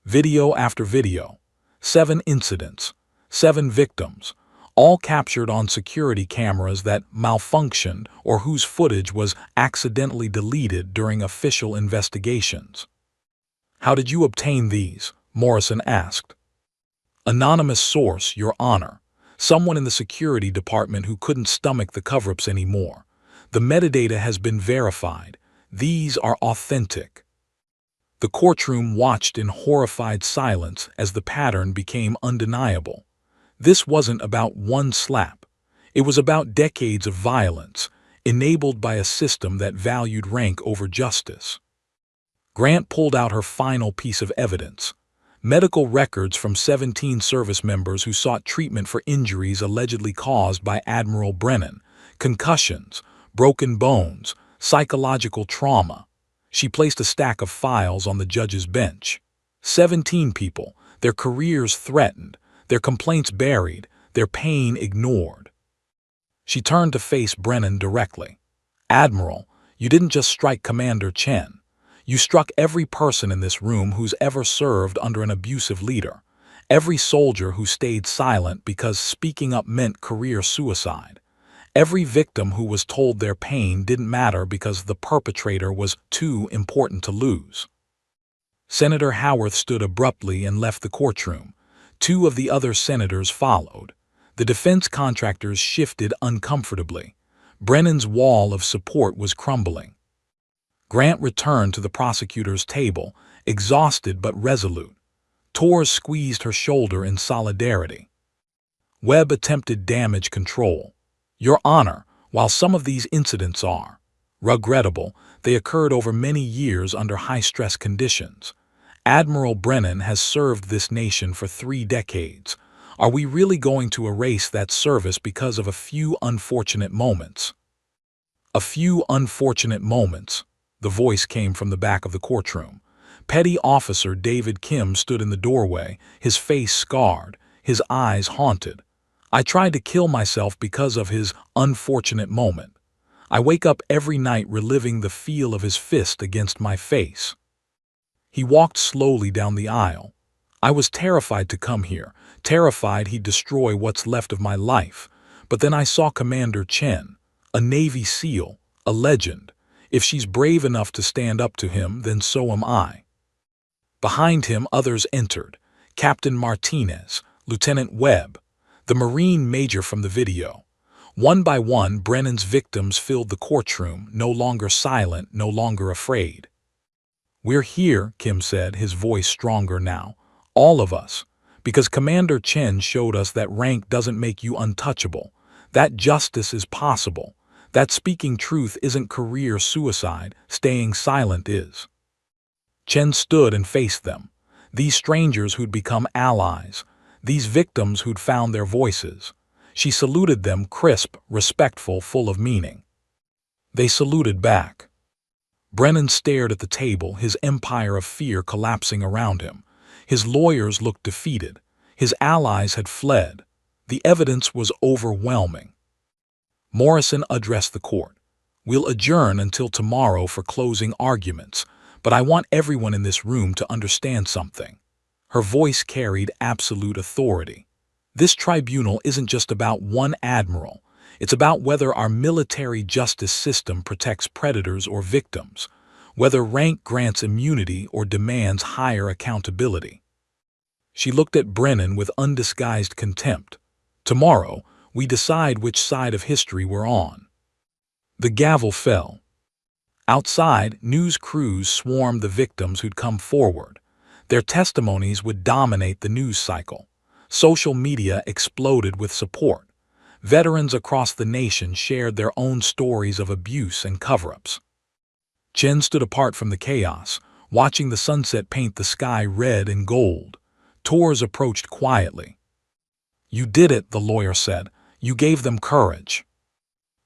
Video after video. 7 incidents, 7 victims, all captured on security cameras that malfunctioned or whose footage was accidentally deleted during official investigations. How did you obtain these? Morrison asked. Anonymous source, Your Honor. Someone in the security department who couldn't stomach the cover-ups anymore. The metadata has been verified. These are authentic. The courtroom watched in horrified silence as the pattern became undeniable. This wasn't about one slap. It was about decades of violence, enabled by a system that valued rank over justice. Grant pulled out her final piece of evidence. Medical records from 17 service members who sought treatment for injuries allegedly caused by Admiral Brennan, concussions, broken bones, psychological trauma. She placed a stack of files on the judge's bench. 17 people, their careers threatened, their complaints buried, their pain ignored. She turned to face Brennan directly. Admiral, you didn't just strike Commander Chen. You struck every person in this room who's ever served under an abusive leader. Every soldier who stayed silent because speaking up meant career suicide. Every victim who was told their pain didn't matter because the perpetrator was too important to lose. Senator Howarth stood abruptly and left the courtroom. Two of the other senators followed. The defense contractors shifted uncomfortably. Brennan's wall of support was crumbling. Grant returned to the prosecutor's table, exhausted but resolute. Torres squeezed her shoulder in solidarity. Webb attempted damage control. Your Honor, while some of these incidents are regrettable, they occurred over many years under high-stress conditions. Admiral Brennan has served this nation for 3 decades. Are we really going to erase that service because of a few unfortunate moments? A few unfortunate moments. The voice came from the back of the courtroom. Petty Officer David Kim stood in the doorway, his face scarred, his eyes haunted. I tried to kill myself because of his unfortunate moment. I wake up every night reliving the feel of his fist against my face. He walked slowly down the aisle. I was terrified to come here, terrified he'd destroy what's left of my life. But then I saw Commander Chen, a Navy SEAL, a legend. If she's brave enough to stand up to him, then so am I. Behind him, others entered. Captain Martinez, Lieutenant Webb, the Marine Major from the video. One by one, Brennan's victims filled the courtroom, no longer silent, no longer afraid. We're here, Kim said, his voice stronger now. All of us. Because Commander Chen showed us that rank doesn't make you untouchable. That justice is possible. That speaking truth isn't career suicide, staying silent is. Chen stood and faced them. These strangers who'd become allies. These victims who'd found their voices. She saluted them, crisp, respectful, full of meaning. They saluted back. Brennan stared at the table, his empire of fear collapsing around him. His lawyers looked defeated. His allies had fled. The evidence was overwhelming. Morrison addressed the court. We'll adjourn until tomorrow for closing arguments, but I want everyone in this room to understand something. Her voice carried absolute authority. This tribunal isn't just about one admiral. It's about whether our military justice system protects predators or victims, whether rank grants immunity or demands higher accountability. She looked at Brennan with undisguised contempt. Tomorrow, we decide which side of history we're on. The gavel fell. Outside, news crews swarmed the victims who'd come forward. Their testimonies would dominate the news cycle. Social media exploded with support. Veterans across the nation shared their own stories of abuse and cover-ups. Chen stood apart from the chaos, watching the sunset paint the sky red and gold. Torres approached quietly. You did it, the lawyer said. You gave them courage.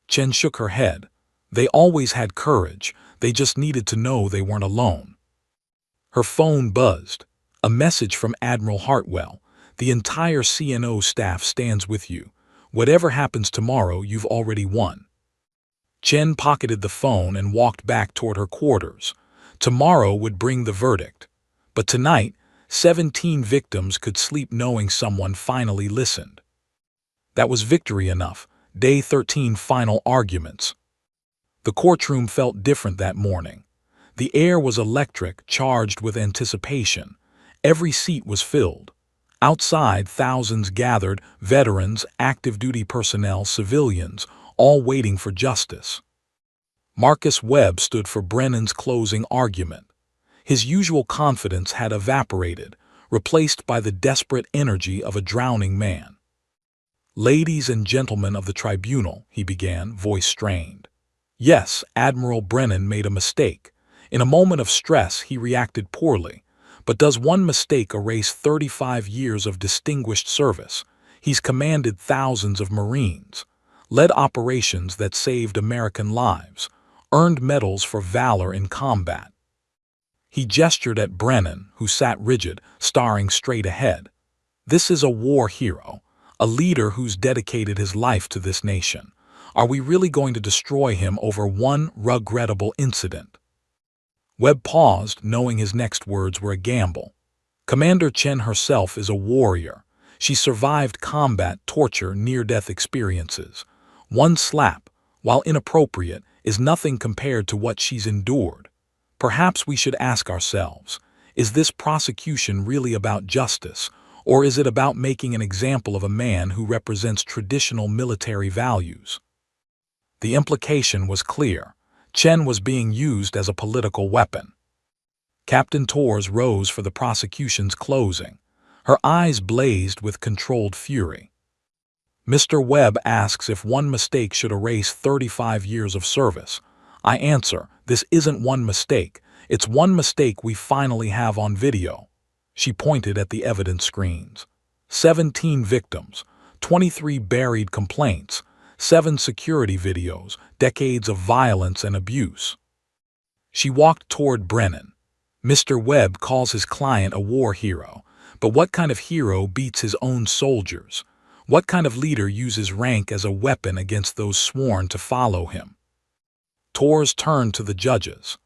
Chen shook her head. They always had courage. They just needed to know they weren't alone. Her phone buzzed. A message from Admiral Hartwell. The entire CNO staff stands with you. Whatever happens tomorrow, you've already won. Chen pocketed the phone and walked back toward her quarters. Tomorrow would bring the verdict. But tonight, 17 victims could sleep knowing someone finally listened. That was victory enough. Day 13 final arguments. The courtroom felt different that morning. The air was electric, charged with anticipation. Every seat was filled. Outside, thousands gathered, veterans, active duty personnel, civilians, all waiting for justice. Marcus Webb stood for Brennan's closing argument. His usual confidence had evaporated, replaced by the desperate energy of a drowning man. Ladies and gentlemen of the tribunal, he began, voice strained. Yes, Admiral Brennan made a mistake. In a moment of stress, he reacted poorly. But does one mistake erase 35 years of distinguished service? He's commanded thousands of Marines, led operations that saved American lives, earned medals for valor in combat. He gestured at Brennan, who sat rigid, staring straight ahead. This is a war hero, a leader who's dedicated his life to this nation. Are we really going to destroy him over one regrettable incident? Webb paused, knowing his next words were a gamble. Commander Chen herself is a warrior. She survived combat, torture, near-death experiences. One slap, while inappropriate, is nothing compared to what she's endured. Perhaps we should ask ourselves, is this prosecution really about justice, or is it about making an example of a man who represents traditional military values? The implication was clear. Chen was being used as a political weapon. Captain Torres rose for the prosecution's closing. Her eyes blazed with controlled fury. Mr. Webb asks if one mistake should erase 35 years of service. I answer, this isn't one mistake. It's one mistake we finally have on video. She pointed at the evidence screens. 17 victims, 23 buried complaints, 7 security videos, decades of violence and abuse. She walked toward Brennan. Mr. Webb calls his client a war hero, but what kind of hero beats his own soldiers? What kind of leader uses rank as a weapon against those sworn to follow him? Torres turned to the judges.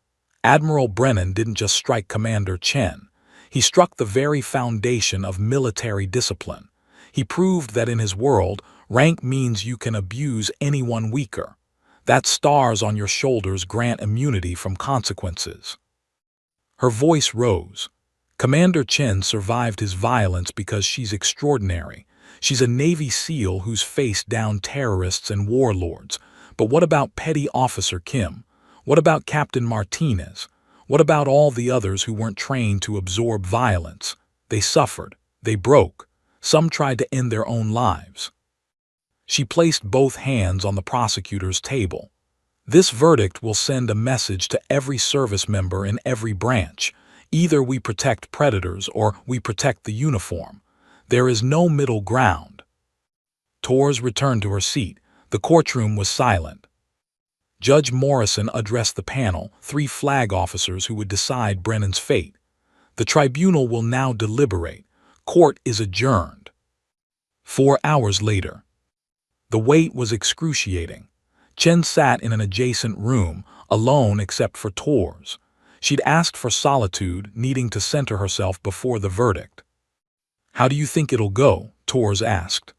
Admiral Brennan didn't just strike Commander Chen. He struck the very foundation of military discipline. He proved that in his world, rank means you can abuse anyone weaker. That stars on your shoulders grant immunity from consequences. Her voice rose. Commander Chen survived his violence because she's extraordinary. She's a Navy SEAL who's faced down terrorists and warlords. But what about Petty Officer Kim? What about Captain Martinez? What about all the others who weren't trained to absorb violence? They suffered. They broke. Some tried to end their own lives. She placed both hands on the prosecutor's table. This verdict will send a message to every service member in every branch. Either we protect predators or we protect the uniform. There is no middle ground. Torres returned to her seat. The courtroom was silent. Judge Morrison addressed the panel, 3 flag officers who would decide Brennan's fate. The tribunal will now deliberate. Court is adjourned. 4 hours later. The wait was excruciating. Chen sat in an adjacent room, alone except for Torres. She'd asked for solitude, needing to center herself before the verdict. How do you think it'll go? Torres asked.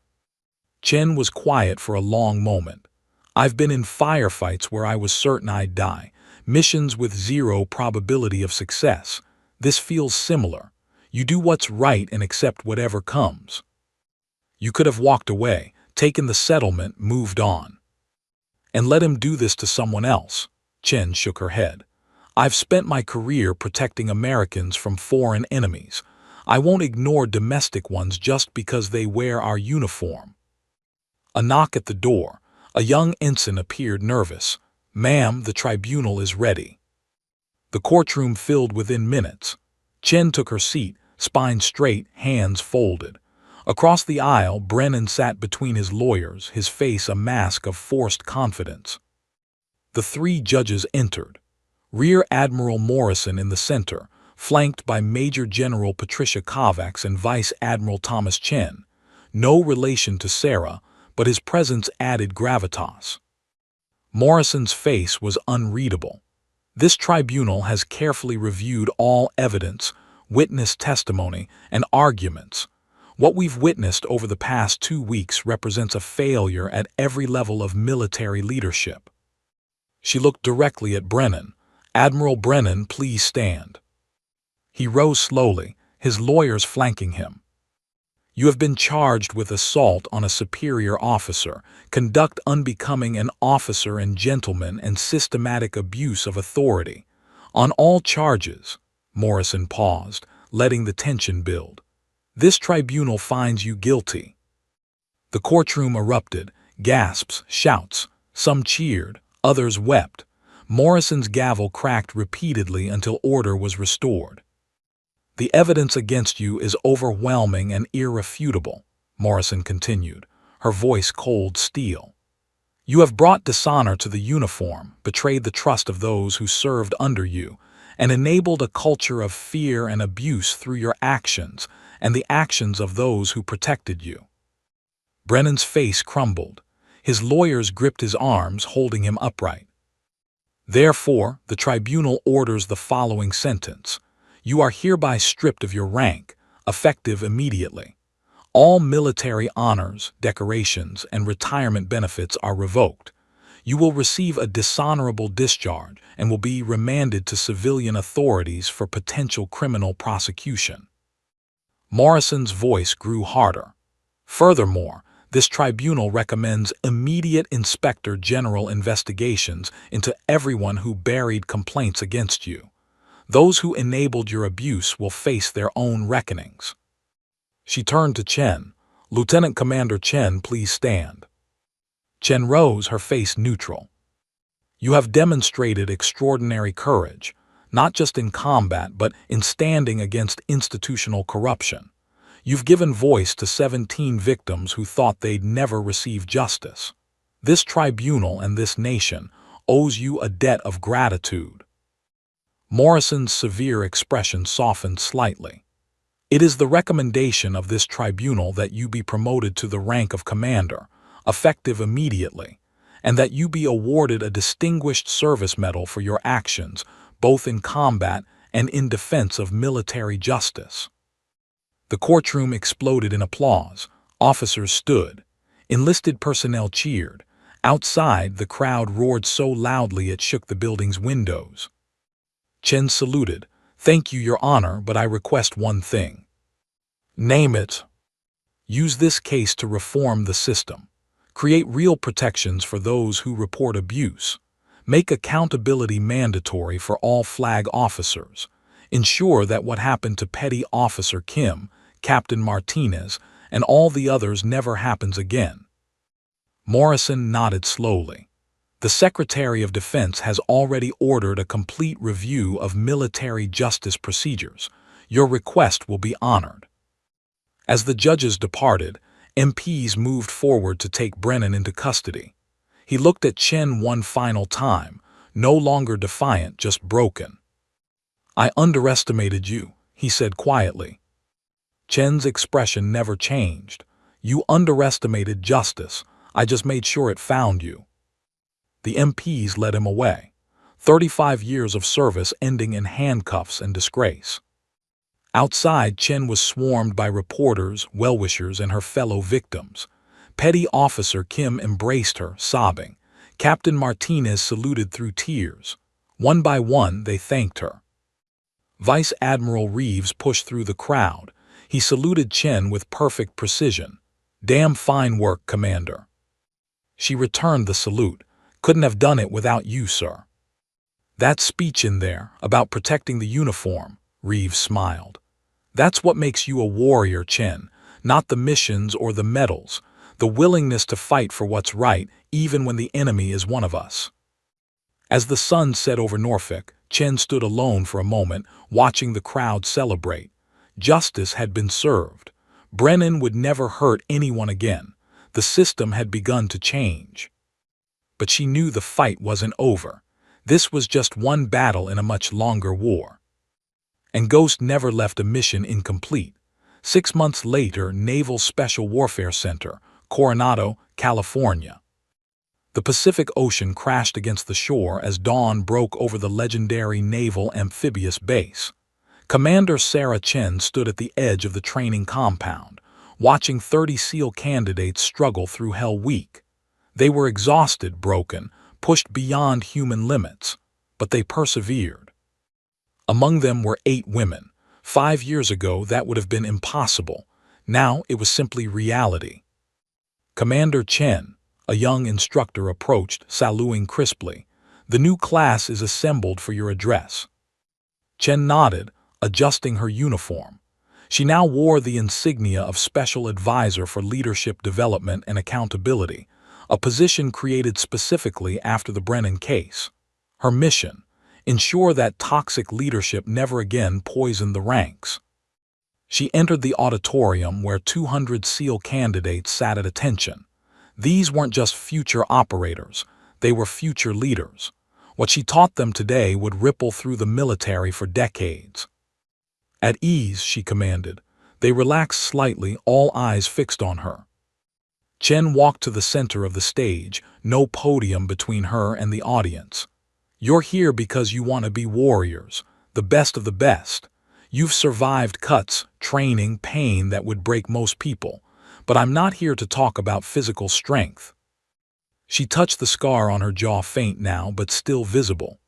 Chen was quiet for a long moment. I've been in firefights where I was certain I'd die, missions with 0 probability of success. This feels similar. You do what's right and accept whatever comes. You could have walked away, taken the settlement, moved on. And let him do this to someone else. Chen shook her head. I've spent my career protecting Americans from foreign enemies. I won't ignore domestic ones just because they wear our uniform. A knock at the door. A young ensign appeared nervous. Ma'am, the tribunal is ready. The courtroom filled within minutes. Chen took her seat, spine straight, hands folded. Across the aisle, Brennan sat between his lawyers, his face a mask of forced confidence. The 3 judges entered. Rear Admiral Morrison in the center, flanked by Major General Patricia Kovacs and Vice Admiral Thomas Chen. No relation to Sarah, but his presence added gravitas. Morrison's face was unreadable. This tribunal has carefully reviewed all evidence, witness testimony, and arguments. What we've witnessed over the past 2 weeks represents a failure at every level of military leadership. She looked directly at Brennan. Admiral Brennan, please stand. He rose slowly, his lawyers flanking him. You have been charged with assault on a superior officer, conduct unbecoming an officer and gentleman, and systematic abuse of authority. On all charges, Morrison paused, letting the tension build. This tribunal finds you guilty. The courtroom erupted, gasps, shouts. Some cheered, others wept. Morrison's gavel cracked repeatedly until order was restored. The evidence against you is overwhelming and irrefutable, Morrison continued, her voice cold steel. You have brought dishonor to the uniform, betrayed the trust of those who served under you, and enabled a culture of fear and abuse through your actions and the actions of those who protected you. Brennan's face crumbled. His lawyers gripped his arms, holding him upright. Therefore, the tribunal orders the following sentence. You are hereby stripped of your rank, effective immediately. All military honors, decorations, and retirement benefits are revoked. You will receive a dishonorable discharge and will be remanded to civilian authorities for potential criminal prosecution. Morrison's voice grew harder. Furthermore, this tribunal recommends immediate Inspector General investigations into everyone who buried complaints against you. Those who enabled your abuse will face their own reckonings. She turned to Chen. Lieutenant Commander Chen, please stand. Chen rose, her face neutral. You have demonstrated extraordinary courage, not just in combat but in standing against institutional corruption. You've given voice to 17 victims who thought they'd never receive justice. This tribunal and this nation owes you a debt of gratitude. Morrison's severe expression softened slightly. It is the recommendation of this tribunal that you be promoted to the rank of commander, effective immediately, and that you be awarded a Distinguished Service Medal for your actions, both in combat and in defense of military justice. The courtroom exploded in applause. Officers stood. Enlisted personnel cheered. Outside, the crowd roared so loudly it shook the building's windows. Chen saluted. Thank you, Your Honor, but I request one thing. Name it. Use this case to reform the system. Create real protections for those who report abuse. Make accountability mandatory for all flag officers. Ensure that what happened to Petty Officer Kim, Captain Martinez, and all the others never happens again. Morrison nodded slowly. The Secretary of Defense has already ordered a complete review of military justice procedures. Your request will be honored. As the judges departed, MPs moved forward to take Brennan into custody. He looked at Chen one final time, no longer defiant, just broken. I underestimated you, he said quietly. Chen's expression never changed. You underestimated justice. I just made sure it found you. The MPs led him away. 35 years of service ending in handcuffs and disgrace. Outside, Chen was swarmed by reporters, well-wishers, and her fellow victims. Petty Officer Kim embraced her, sobbing. Captain Martinez saluted through tears. One by one, they thanked her. Vice Admiral Reeves pushed through the crowd. He saluted Chen with perfect precision. Damn fine work, Commander. She returned the salute. Couldn't have done it without you, sir. That speech in there, about protecting the uniform, Reeves smiled. That's what makes you a warrior, Chen, not the missions or the medals, the willingness to fight for what's right, even when the enemy is one of us. As the sun set over Norfolk, Chen stood alone for a moment, watching the crowd celebrate. Justice had been served. Brennan would never hurt anyone again. The system had begun to change. But she knew the fight wasn't over. This was just one battle in a much longer war. And Ghost never left a mission incomplete. 6 months later, Naval Special Warfare Center, Coronado, California. The Pacific Ocean crashed against the shore as dawn broke over the legendary naval amphibious base. Commander Sarah Chen stood at the edge of the training compound, watching 30 SEAL candidates struggle through Hell Week. They were exhausted, broken, pushed beyond human limits, but they persevered. Among them were 8 women. 5 years ago, that would have been impossible. Now it was simply reality. Commander Chen, a young instructor, approached, saluting crisply. The new class is assembled for your address. Chen nodded, adjusting her uniform. She now wore the insignia of Special Advisor for Leadership Development and Accountability, a position created specifically after the Brennan case. Her mission: Ensure that toxic leadership never again poisoned the ranks. She entered the auditorium where 200 SEAL candidates sat at attention. These weren't just future operators, they were future leaders. What she taught them today would ripple through the military for decades. At ease, she commanded. They relaxed slightly, all eyes fixed on her. Chen walked to the center of the stage, no podium between her and the audience. You're here because you want to be warriors, the best of the best. You've survived cuts, training, pain that would break most people. But I'm not here to talk about physical strength. She touched the scar on her jaw, faint now but still visible.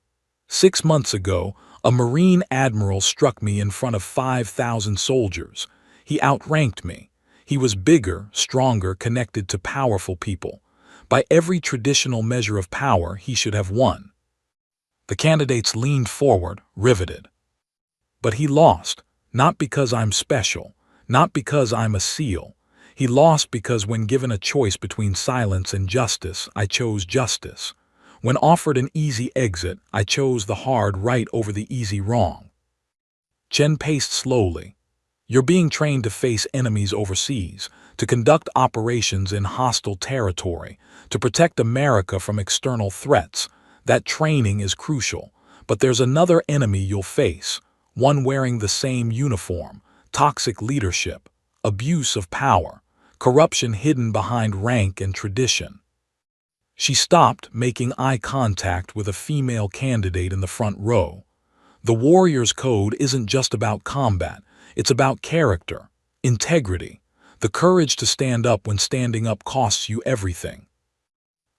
6 months ago, a Marine Admiral struck me in front of 5,000 soldiers. He outranked me. He was bigger, stronger, connected to powerful people. By every traditional measure of power, he should have won. The candidates leaned forward, riveted. But he lost, not because I'm special, not because I'm a SEAL. He lost because when given a choice between silence and justice, I chose justice. When offered an easy exit, I chose the hard right over the easy wrong. Chen paced slowly. You're being trained to face enemies overseas, to conduct operations in hostile territory, to protect America from external threats. That training is crucial, but there's another enemy you'll face, one wearing the same uniform: toxic leadership, abuse of power, corruption hidden behind rank and tradition. She stopped, making eye contact with a female candidate in the front row. The warrior's code isn't just about combat, it's about character, integrity, the courage to stand up when standing up costs you everything.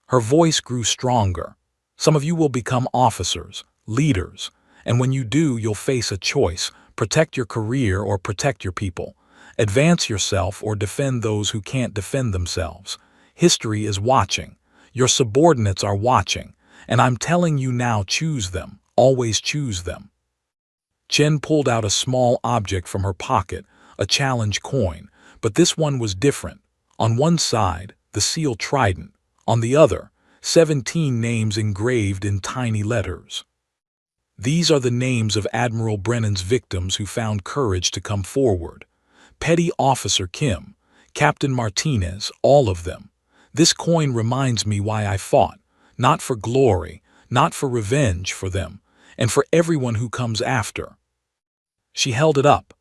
Her voice grew stronger. Some of you will become officers, leaders, and when you do, you'll face a choice: protect your career or protect your people. Advance yourself or defend those who can't defend themselves. History is watching. Your subordinates are watching. And I'm telling you now, choose them. Always choose them. Chen pulled out a small object from her pocket, a challenge coin, but this one was different. On one side, the SEAL trident. On the other, 17 names engraved in tiny letters. These are the names of Admiral Brennan's victims who found courage to come forward. Petty Officer Kim, Captain Martinez, all of them. This coin reminds me why I fought, not for glory, not for revenge, for them, and for everyone who comes after. She held it up.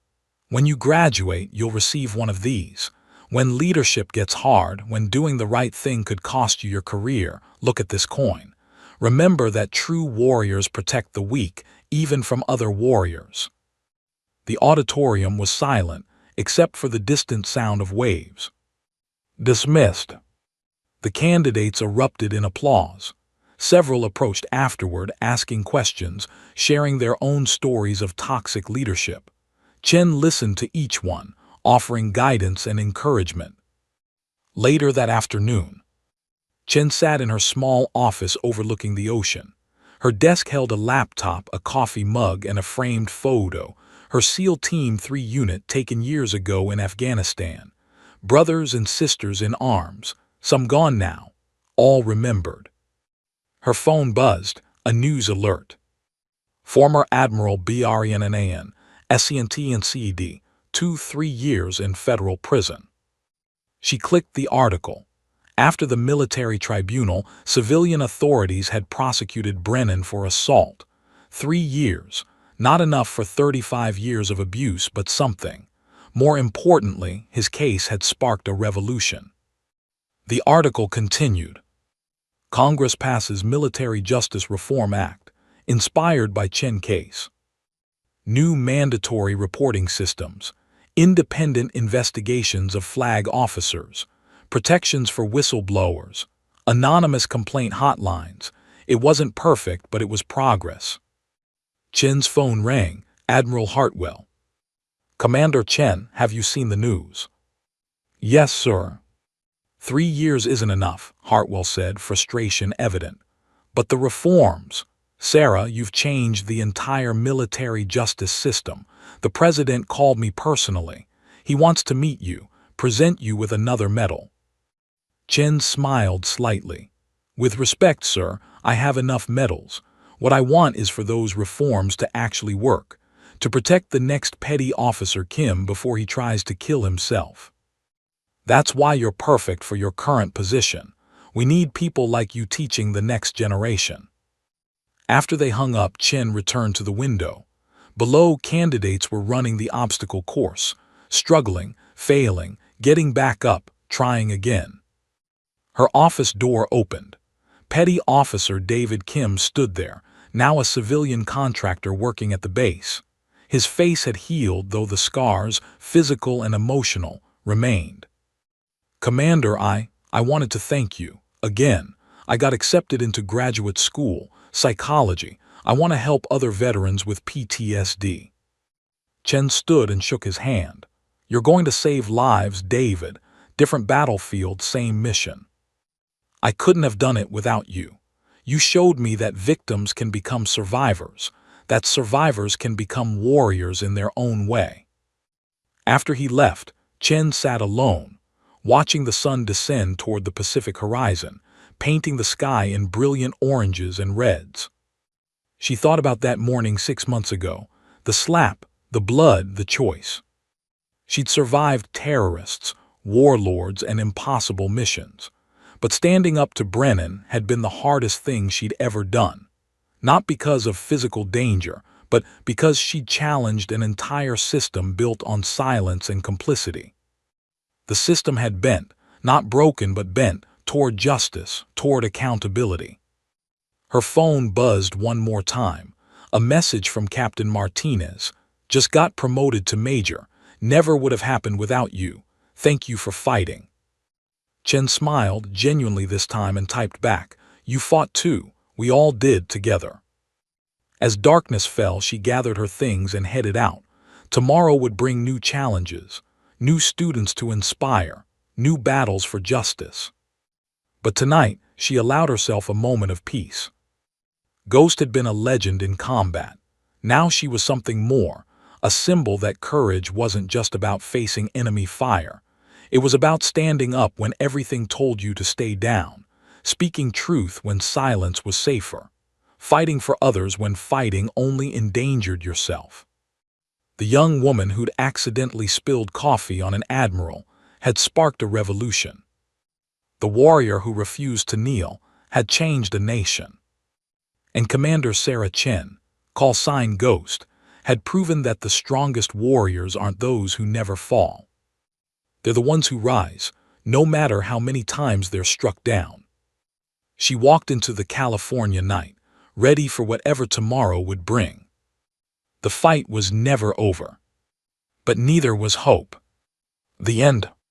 When you graduate, you'll receive one of these. When leadership gets hard, when doing the right thing could cost you your career, look at this coin. Remember that true warriors protect the weak, even from other warriors. The auditorium was silent, except for the distant sound of waves. Dismissed. The candidates erupted in applause. Several approached afterward, asking questions, sharing their own stories of toxic leadership. Chen listened to each one, offering guidance and encouragement. Later that afternoon, Chen sat in her small office overlooking the ocean. Her desk held a laptop, a coffee mug, and a framed photo. Her SEAL Team 3 unit taken years ago in Afghanistan. Brothers and sisters in arms, some gone now, all remembered. Her phone buzzed, a news alert. Former Admiral Brat, SENT and CED, 2-3 years in federal prison. She clicked the article. After the military tribunal, civilian authorities had prosecuted Brennan for assault. 3 years, not enough for 35 years of abuse, but something. More importantly, his case had sparked a revolution. The article continued. Congress passes Military Justice Reform Act, inspired by Chen case. New mandatory reporting systems, independent investigations of flag officers, protections for whistleblowers, anonymous complaint hotlines. It wasn't perfect, but it was progress. Chen's phone rang. Admiral Hartwell. Commander Chen, have you seen the news? Yes, sir. 3 years isn't enough, Hartwell said, frustration evident. But the reforms. Sarah, you've changed the entire military justice system. The president called me personally. He wants to meet you, present you with another medal. Chen smiled slightly. With respect, sir, I have enough medals. What I want is for those reforms to actually work, to protect the next petty officer Kim before he tries to kill himself. That's why you're perfect for your current position. We need people like you teaching the next generation." After they hung up, Chen returned to the window. Below, candidates were running the obstacle course, struggling, failing, getting back up, trying again. Her office door opened. Petty Officer David Kim stood there, now a civilian contractor working at the base. His face had healed, though the scars, physical and emotional, remained. "Commander, I wanted to thank you. Again, I got accepted into graduate school, psychology. I want to help other veterans with PTSD." Chen stood and shook his hand. "You're going to save lives, David. Different battlefield, same mission. I couldn't have done it without you. You showed me that victims can become survivors, that survivors can become warriors in their own way." After he left, Chen sat alone, watching the sun descend toward the Pacific horizon, painting the sky in brilliant oranges and reds. She thought about that morning 6 months ago, the slap, the blood, the choice. She'd survived terrorists, warlords, and impossible missions. But standing up to Brennan had been the hardest thing she'd ever done. Not because of physical danger, but because she'd challenged an entire system built on silence and complicity. The system had bent, not broken but bent, toward justice, toward accountability. Her phone buzzed one more time. A message from Captain Martinez. "Just got promoted to Major. Never would have happened without you. Thank you for fighting." Chen smiled, genuinely this time, and typed back, "You fought too. We all did together." As darkness fell, she gathered her things and headed out. Tomorrow would bring new challenges, new students to inspire, new battles for justice. But tonight, she allowed herself a moment of peace. Ghost had been a legend in combat. Now she was something more, a symbol that courage wasn't just about facing enemy fire. It was about standing up when everything told you to stay down, speaking truth when silence was safer, fighting for others when fighting only endangered yourself. The young woman who'd accidentally spilled coffee on an Admiral had sparked a revolution. The warrior who refused to kneel had changed a nation. And Commander Sarah Chen, call sign Ghost, had proven that the strongest warriors aren't those who never fall. They're the ones who rise, no matter how many times they're struck down. She walked into the California night, ready for whatever tomorrow would bring. The fight was never over. But neither was hope. The end.